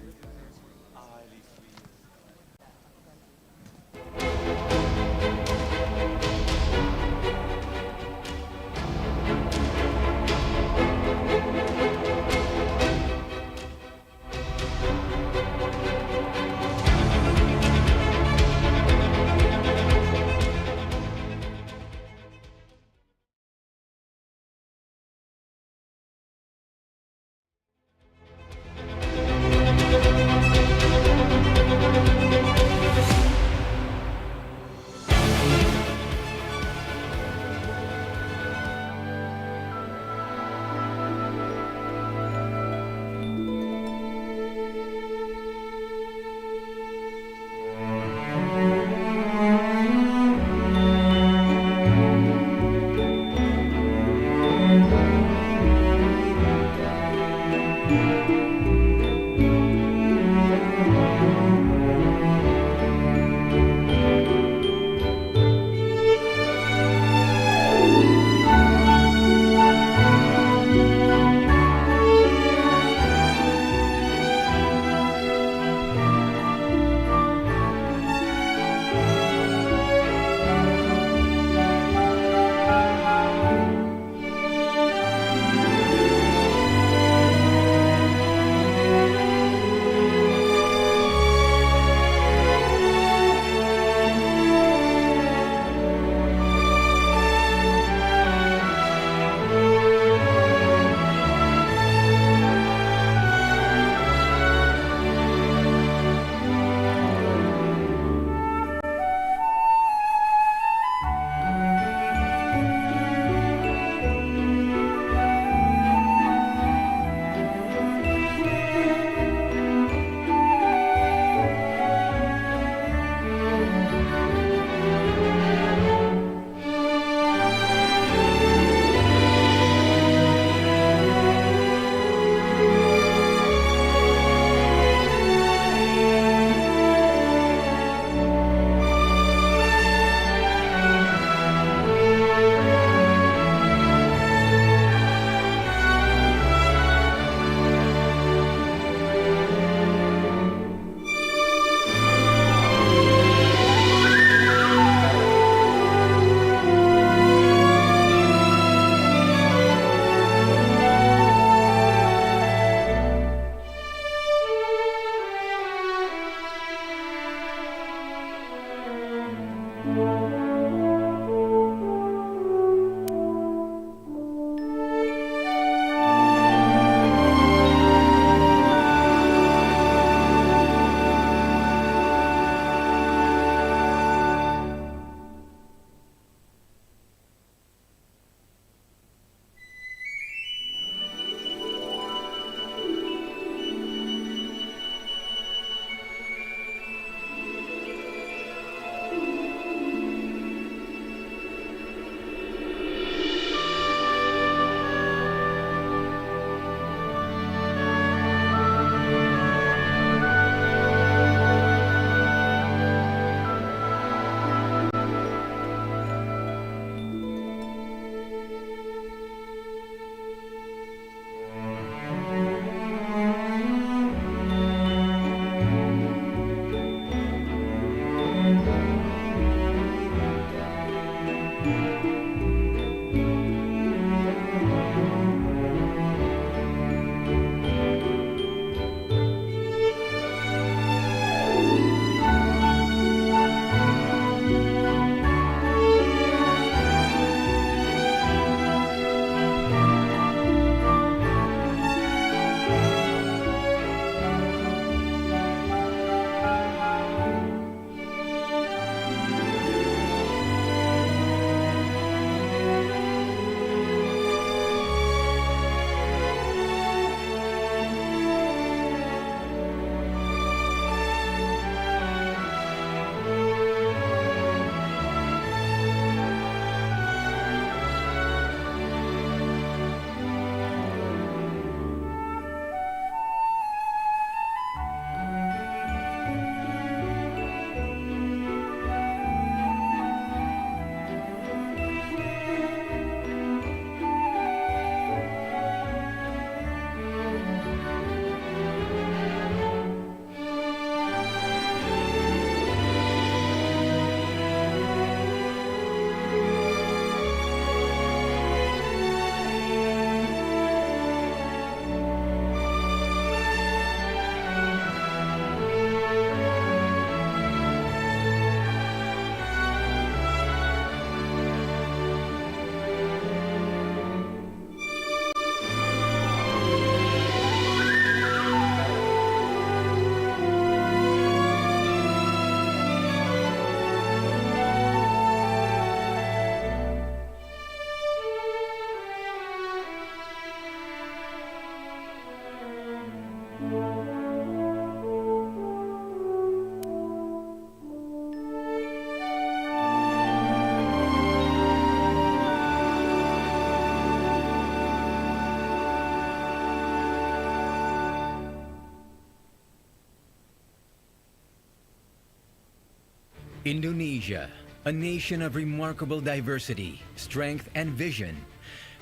Indonesia, a nation of remarkable diversity, strength, and vision,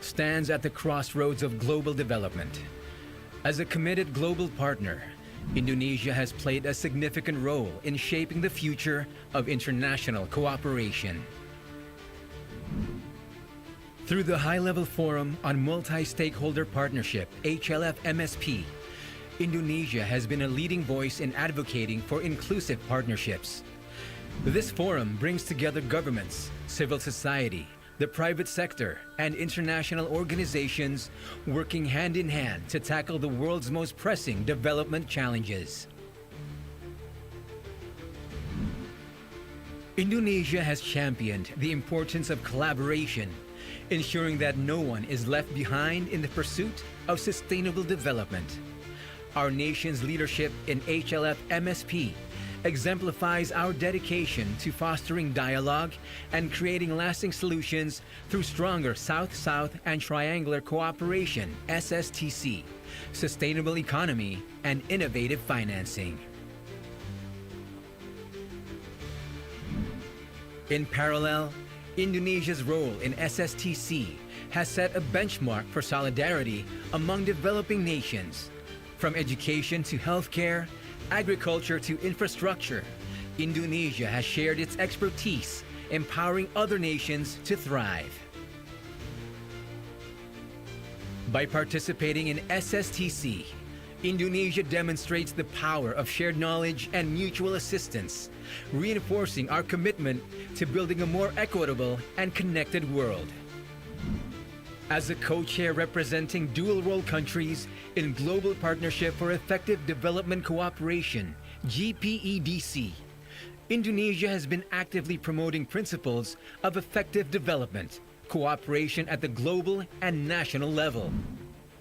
stands at the crossroads of global development. As a committed global partner, Indonesia has played a significant role in shaping the future of international cooperation. Through the High-Level Forum on Multi-Stakeholder Partnership, HLF MSP, Indonesia has been a leading voice in advocating for inclusive partnerships. This forum brings together governments, civil society, the private sector, and international organizations working hand in hand to tackle the world's most pressing development challenges. Indonesia has championed the importance of collaboration, ensuring that no one is left behind in the pursuit of sustainable development. Our nation's leadership in HLF MSP exemplifies our dedication to fostering dialogue and creating lasting solutions through stronger South-South and Triangular Cooperation, SSTC, sustainable economy, and innovative financing. In parallel, Indonesia's role in SSTC has set a benchmark for solidarity among developing nations. From education to healthcare, agriculture to infrastructure, Indonesia has shared its expertise, empowering other nations to thrive. By participating in SSTC, Indonesia demonstrates the power of shared knowledge and mutual assistance, reinforcing our commitment to building a more equitable and connected world. As a co-chair representing dual-role countries in Global Partnership for Effective Development Cooperation, GPEDC, Indonesia has been actively promoting principles of effective development, cooperation at the global and national level.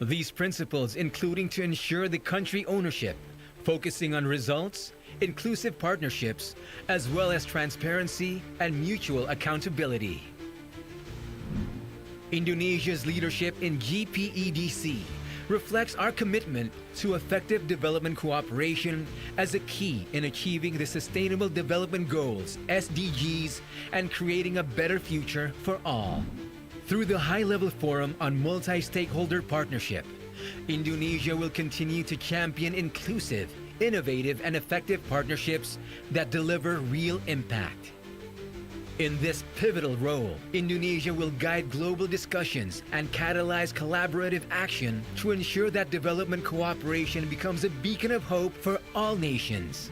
These principles including to ensure the country ownership, focusing on results, inclusive partnerships, as well as transparency and mutual accountability. Indonesia's leadership in GPEDC reflects our commitment to effective development cooperation as a key in achieving the Sustainable Development Goals, SDGs, and creating a better future for all. Through the High-Level Forum on Multi-Stakeholder Partnership, Indonesia will continue to champion inclusive, innovative, and effective partnerships that deliver real impact. In this pivotal role, Indonesia will guide global discussions and catalyze collaborative action to ensure that development cooperation becomes a beacon of hope for all nations.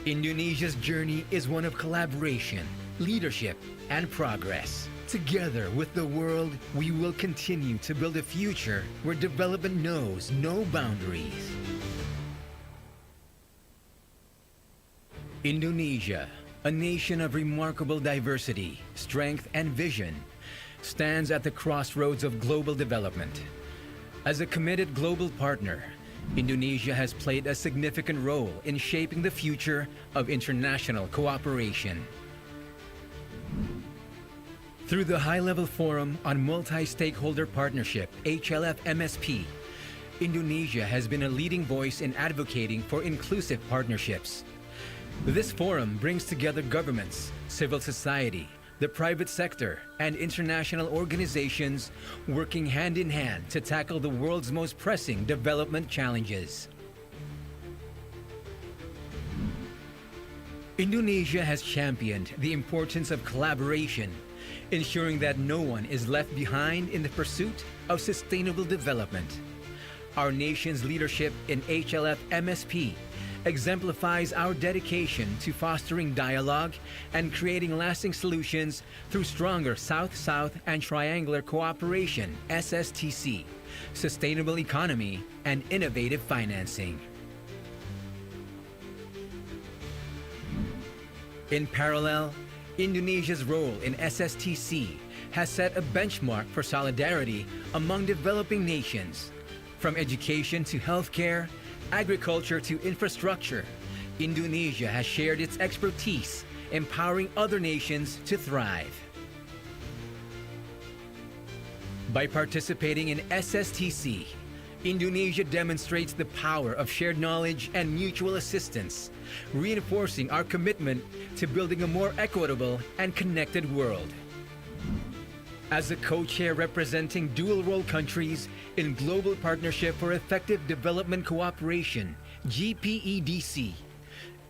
Indonesia's journey is one of collaboration, leadership, and progress. Together with the world, we will continue to build a future where development knows no boundaries. Indonesia, a nation of remarkable diversity, strength, and vision, stands at the crossroads of global development. As a committed global partner, Indonesia has played a significant role in shaping the future of international cooperation. Through the High-Level Forum on Multi-Stakeholder Partnership, HLF MSP, Indonesia has been a leading voice in advocating for inclusive partnerships. This forum brings together governments, civil society, the private sector, and international organizations working hand in hand to tackle the world's most pressing development challenges. Indonesia has championed the importance of collaboration, ensuring that no one is left behind in the pursuit of sustainable development. Our nation's leadership in HLF MSP exemplifies our dedication to fostering dialogue and creating lasting solutions through stronger South-South and Triangular Cooperation, SSTC, sustainable economy, and innovative financing. In parallel, Indonesia's role in SSTC has set a benchmark for solidarity among developing nations. From education to healthcare, agriculture to infrastructure, Indonesia has shared its expertise, empowering other nations to thrive. By participating in SSTC, Indonesia demonstrates the power of shared knowledge and mutual assistance, reinforcing our commitment to building a more equitable and connected world. As a co-chair representing dual-role countries in Global Partnership for Effective Development Cooperation, GPEDC,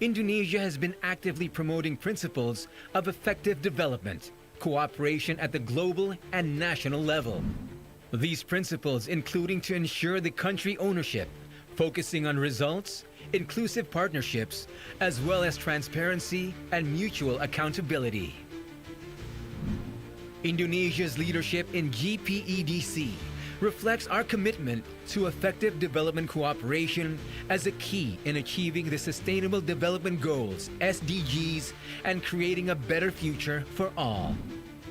Indonesia has been actively promoting principles of effective development, cooperation at the global and national level. These principles including to ensure the country ownership, focusing on results, inclusive partnerships, as well as transparency and mutual accountability. Indonesia's leadership in GPEDC reflects our commitment to effective development cooperation as a key in achieving the Sustainable Development Goals, SDGs, and creating a better future for all.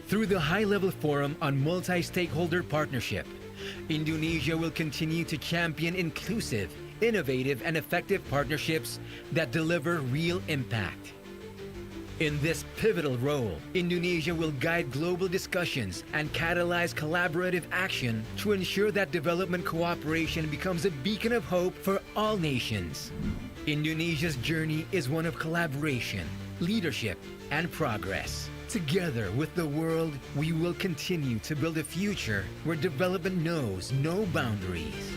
Through the High-Level Forum on Multi-Stakeholder Partnership, Indonesia will continue to champion inclusive, innovative, and effective partnerships that deliver real impact. In this pivotal role, Indonesia will guide global discussions and catalyze collaborative action to ensure that development cooperation becomes a beacon of hope for all nations. Indonesia's journey is one of collaboration, leadership, and progress. Together with the world, we will continue to build a future where development knows no boundaries.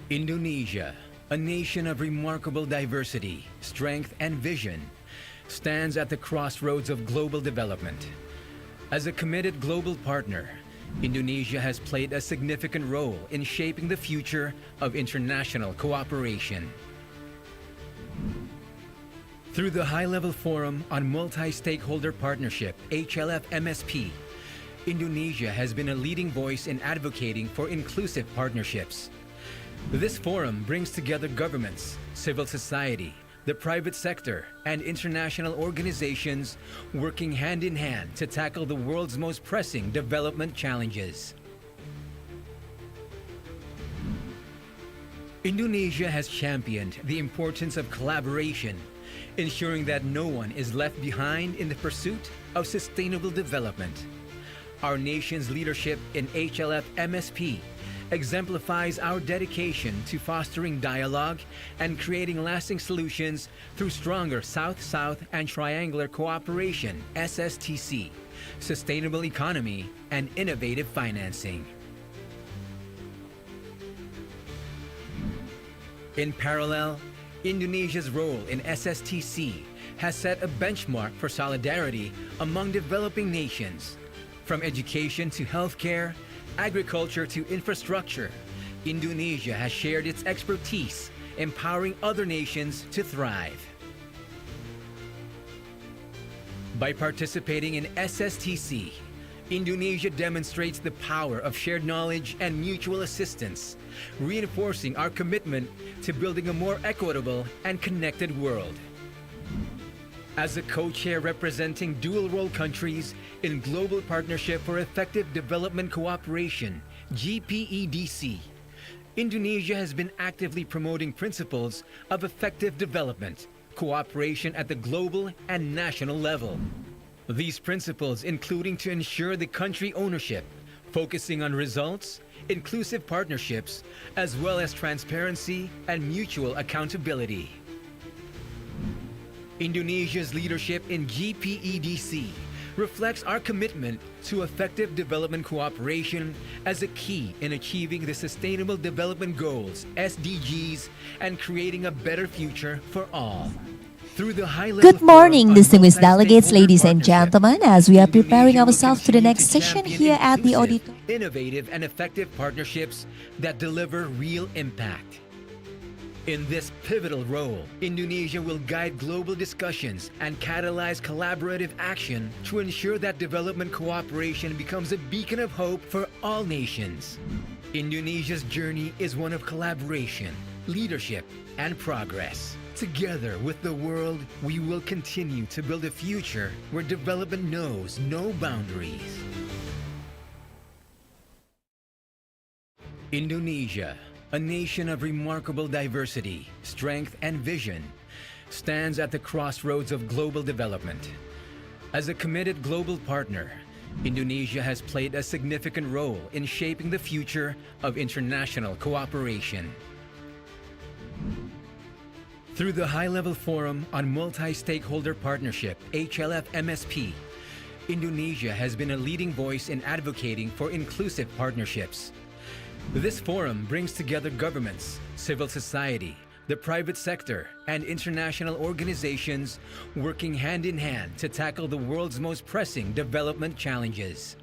Indonesia, a nation of remarkable diversity, strength, and vision, stands at the crossroads of global development. As a committed global partner, Indonesia has played a significant role in shaping the future of international cooperation. Through the High-Level Forum on Multi-Stakeholder Partnership, HLF MSP, Indonesia has been a leading voice in advocating for inclusive partnerships. This forum brings together governments, civil society, the private sector, and international organizations working hand in hand to tackle the world's most pressing development challenges. Indonesia has championed the importance of collaboration, ensuring that no one is left behind in the pursuit of sustainable development. Our nation's leadership in HLF MSP exemplifies our dedication to fostering dialogue and creating lasting solutions through stronger South-South and Triangular Cooperation, SSTC, sustainable economy, and innovative financing. In parallel, Indonesia's role in SSTC has set a benchmark for solidarity among developing nations. From education to healthcare, agriculture to infrastructure, Indonesia has shared its expertise, empowering other nations to thrive. By participating in SSTC, Indonesia demonstrates the power of shared knowledge and mutual assistance, reinforcing our commitment to building a more equitable and connected world. As a co-chair representing dual-role countries in Global Partnership for Effective Development Cooperation, GPEDC, Indonesia has been actively promoting principles of effective development, cooperation at the global and national level. These principles including to ensure the country ownership, focusing on results, inclusive partnerships, as well as transparency and mutual accountability. Indonesia's leadership in GPEDC reflects our commitment to effective development cooperation as a key in achieving the Sustainable Development Goals, SDGs, and creating a better future for all. Through the Good morning, distinguished delegates, ladies and gentlemen, as we are preparing ourselves to the next session here at the auditorium. Innovative and effective partnerships that deliver real impact. In this pivotal role, Indonesia will guide global discussions and catalyze collaborative action to ensure that development cooperation becomes a beacon of hope for all nations. Indonesia's journey is one of collaboration, leadership, and progress. Together with the world, we will continue to build a future where development knows no boundaries. Indonesia, a nation of remarkable diversity, strength, and vision, stands at the crossroads of global development. As a committed global partner, Indonesia has played a significant role in shaping the future of international cooperation. Through the High-Level Forum on Multi-Stakeholder Partnership, HLF MSP, Indonesia has been a leading voice in advocating for inclusive partnerships. This forum brings together governments, civil society, the private sector, and international organizations working hand in hand to tackle the world's most pressing development challenges.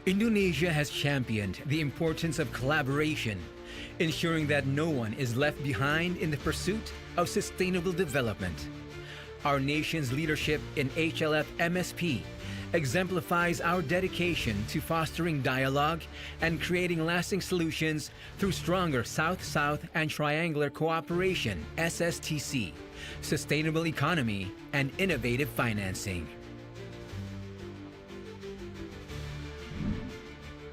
Indonesia has championed the importance of collaboration, ensuring that no one is left behind in the pursuit of sustainable development. Our nation's leadership in HLF MSP exemplifies our dedication to fostering dialogue and creating lasting solutions through stronger South-South and Triangular Cooperation, SSTC, sustainable economy, and innovative financing.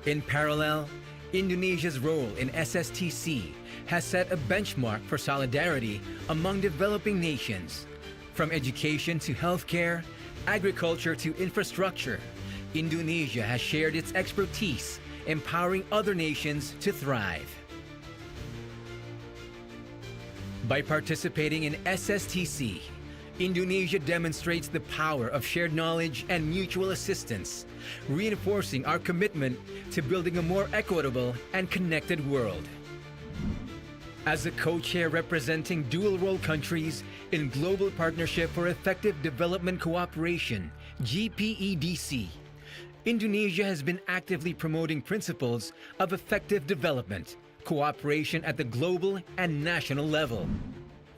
In parallel, Indonesia's role in SSTC has set a benchmark for solidarity among developing nations. From education to healthcare, agriculture to infrastructure, Indonesia has shared its expertise, empowering other nations to thrive. By participating in SSTC, Indonesia demonstrates the power of shared knowledge and mutual assistance, reinforcing our commitment to building a more equitable and connected world. As a co-chair representing dual-role countries in Global Partnership for Effective Development Cooperation, GPEDC, Indonesia has been actively promoting principles of effective development, cooperation at the global and national level.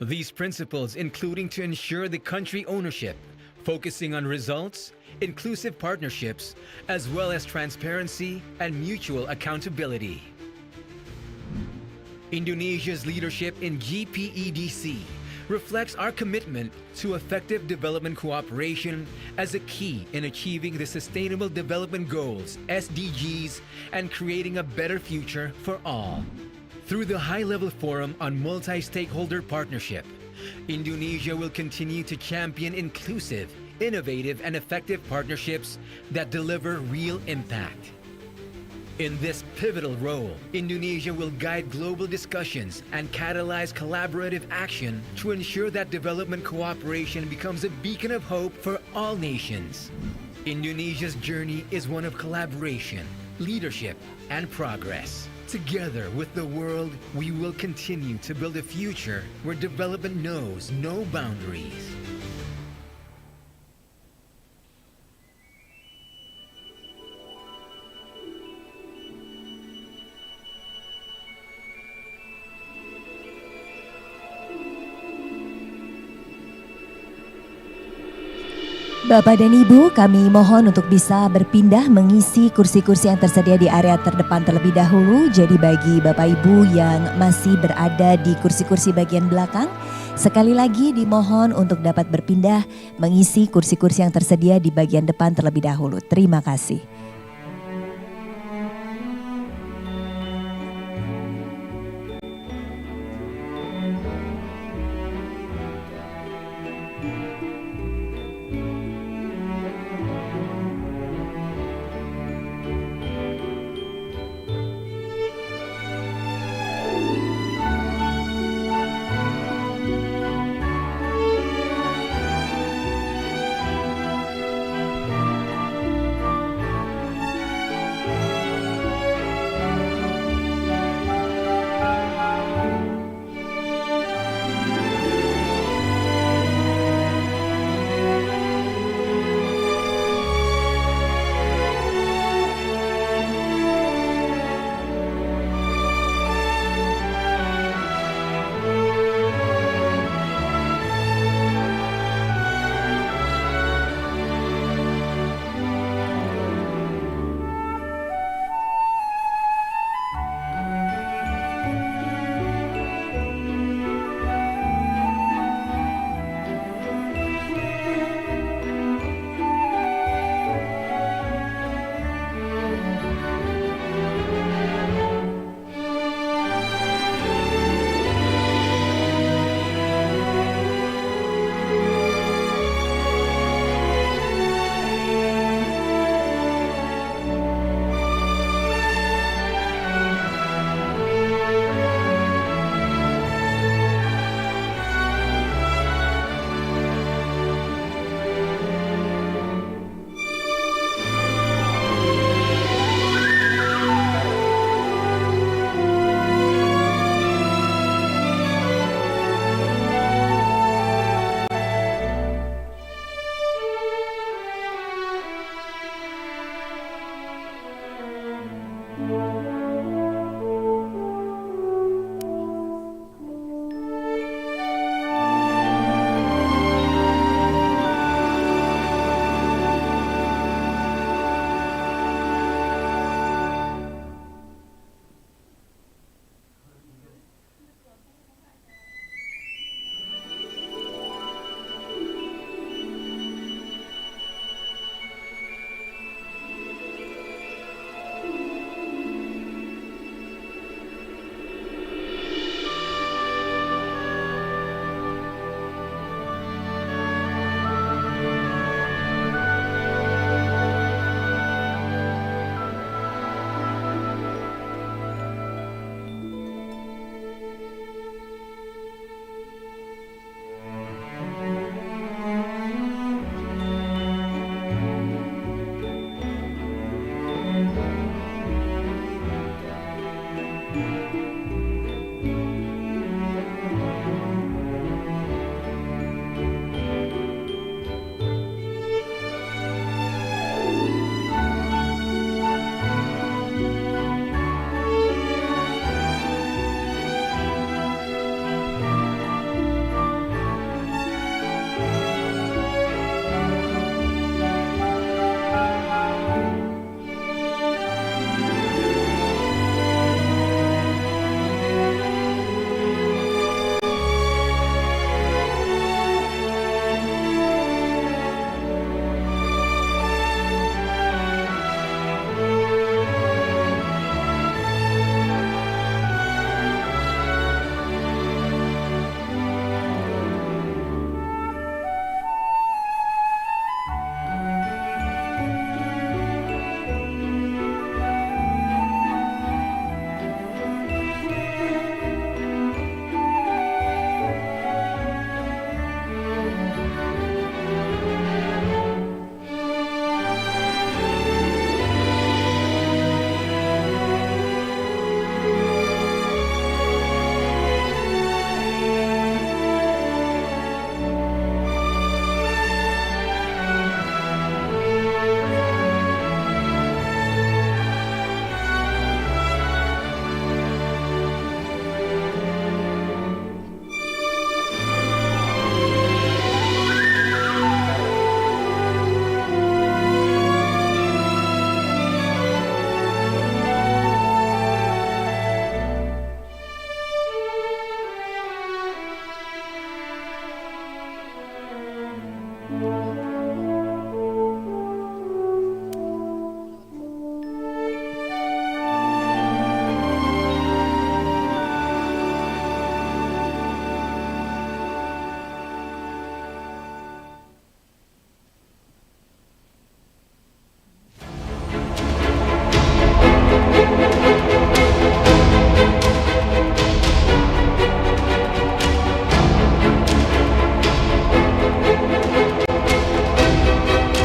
These principles including to ensure the country ownership, focusing on results, inclusive partnerships, as well as transparency and mutual accountability. Indonesia's leadership in GPEDC reflects our commitment to effective development cooperation as a key in achieving the Sustainable Development Goals, SDGs, and creating a better future for all. Through the High-Level Forum on Multi-Stakeholder Partnership, Indonesia will continue to champion inclusive, innovative, and effective partnerships that deliver real impact. In this pivotal role, Indonesia will guide global discussions and catalyze collaborative action to ensure that development cooperation becomes a beacon of hope for all nations. Indonesia's journey is one of collaboration, leadership, and progress. Together with the world, we will continue to build a future where development knows no boundaries. Bapak dan Ibu, kami mohon untuk bisa berpindah mengisi kursi-kursi yang tersedia di area terdepan terlebih dahulu. Jadi bagi Bapak Ibu yang masih berada di kursi-kursi bagian belakang, sekali lagi dimohon untuk dapat berpindah mengisi kursi-kursi yang tersedia di bagian depan terlebih dahulu. Terima kasih.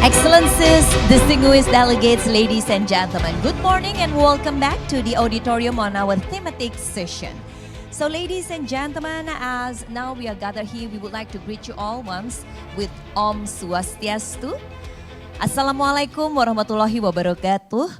Excellencies, distinguished delegates, ladies and gentlemen, good morning and welcome back to the auditorium on our thematic session. So ladies and gentlemen, as now we are gathered here, we would like to greet you all once with Om Swastiastu. Assalamualaikum warahmatullahi wabarakatuh.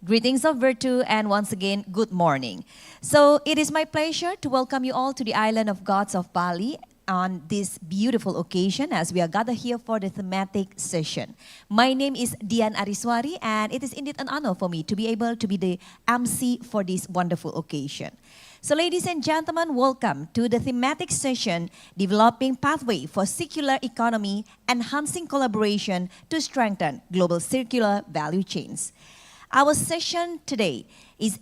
Greetings of virtue and once again, good morning. So it is my pleasure to welcome you all to the Island of Gods of Bali on this beautiful occasion as we are gathered here for the thematic session. My name is Dian Ariswari and it is indeed an honor for me to be able to be the MC for this wonderful occasion. So ladies and gentlemen, welcome to the thematic session, Developing Pathway for Circular Economy, Enhancing Collaboration to Strengthen Global Circular Value Chains. Our session today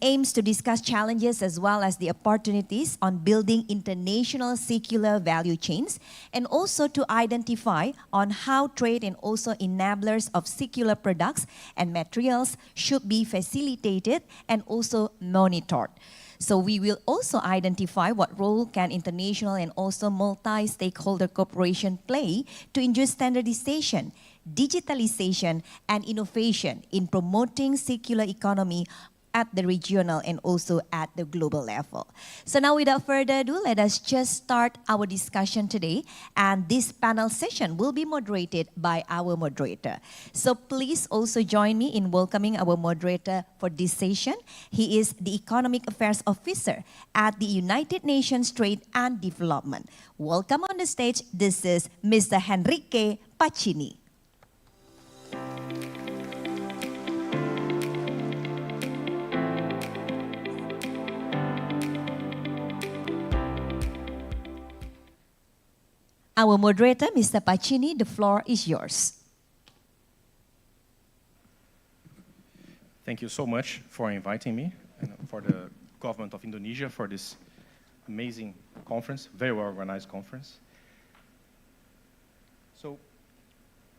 aims to discuss challenges as well as the opportunities on building international circular value chains and also to identify on how trade and also enablers of circular products and materials should be facilitated and also monitored. So we will also identify what role can international and also multi-stakeholder cooperation play to induce standardization, digitalization, and innovation in promoting circular economy at the regional and also at the global level. So now without further ado, let us just start our discussion today. And this panel session will be moderated by our moderator. So please also join me in welcoming our moderator for this session. He is the Economic Affairs Officer at the United Nations Trade and Development. Welcome on the stage. This is Mr. Henrique Pacini. Our moderator, Mr. Pacini, the floor is yours. Thank you so much for inviting me and for the government of Indonesia for this amazing conference, very well organized conference. So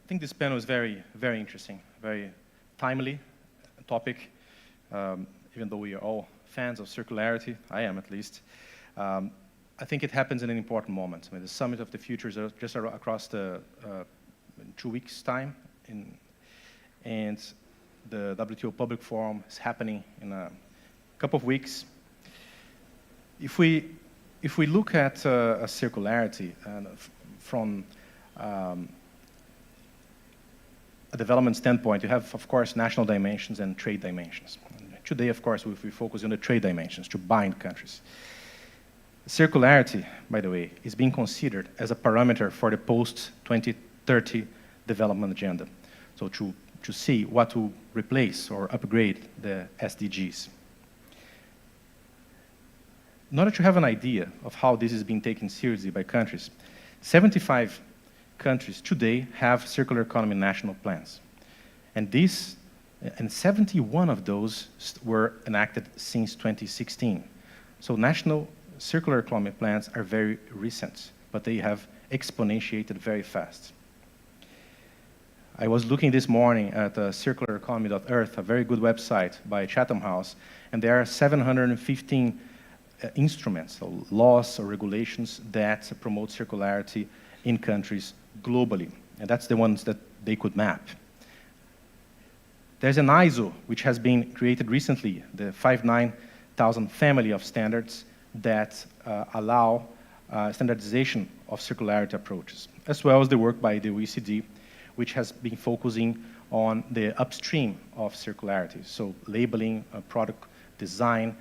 I think this panel is very, very interesting, very timely topic, even though we are all fans of circularity, I am at least. I think it happens in an important moment. I mean, the Summit of the Future is just across the 2 weeks' time, and the WTO Public Forum is happening in a couple of weeks. If we look at circularity from a development standpoint, you have, of course, national dimensions and trade dimensions. Today, of course, we focus on the trade dimensions to bind countries. Circularity, by the way, is being considered as a parameter for the post-2030 development agenda. So to see what to replace or upgrade the SDGs. In order to have an idea of how this is being taken seriously by countries, 75 countries today have circular economy national plans. And 71 of those were enacted since 2016. So national circular economy plans are very recent, but they have exponentiated very fast. I was looking this morning at circulareconomy.earth, a very good website by Chatham House, and there are 715 instruments, so laws or regulations that promote circularity in countries globally, and that's the ones that they could map. There's an ISO, which has been created recently, the 59000 family of standards that allow standardization of circularity approaches, as well as the work by the OECD, which has been focusing on the upstream of circularity, so labeling, product design,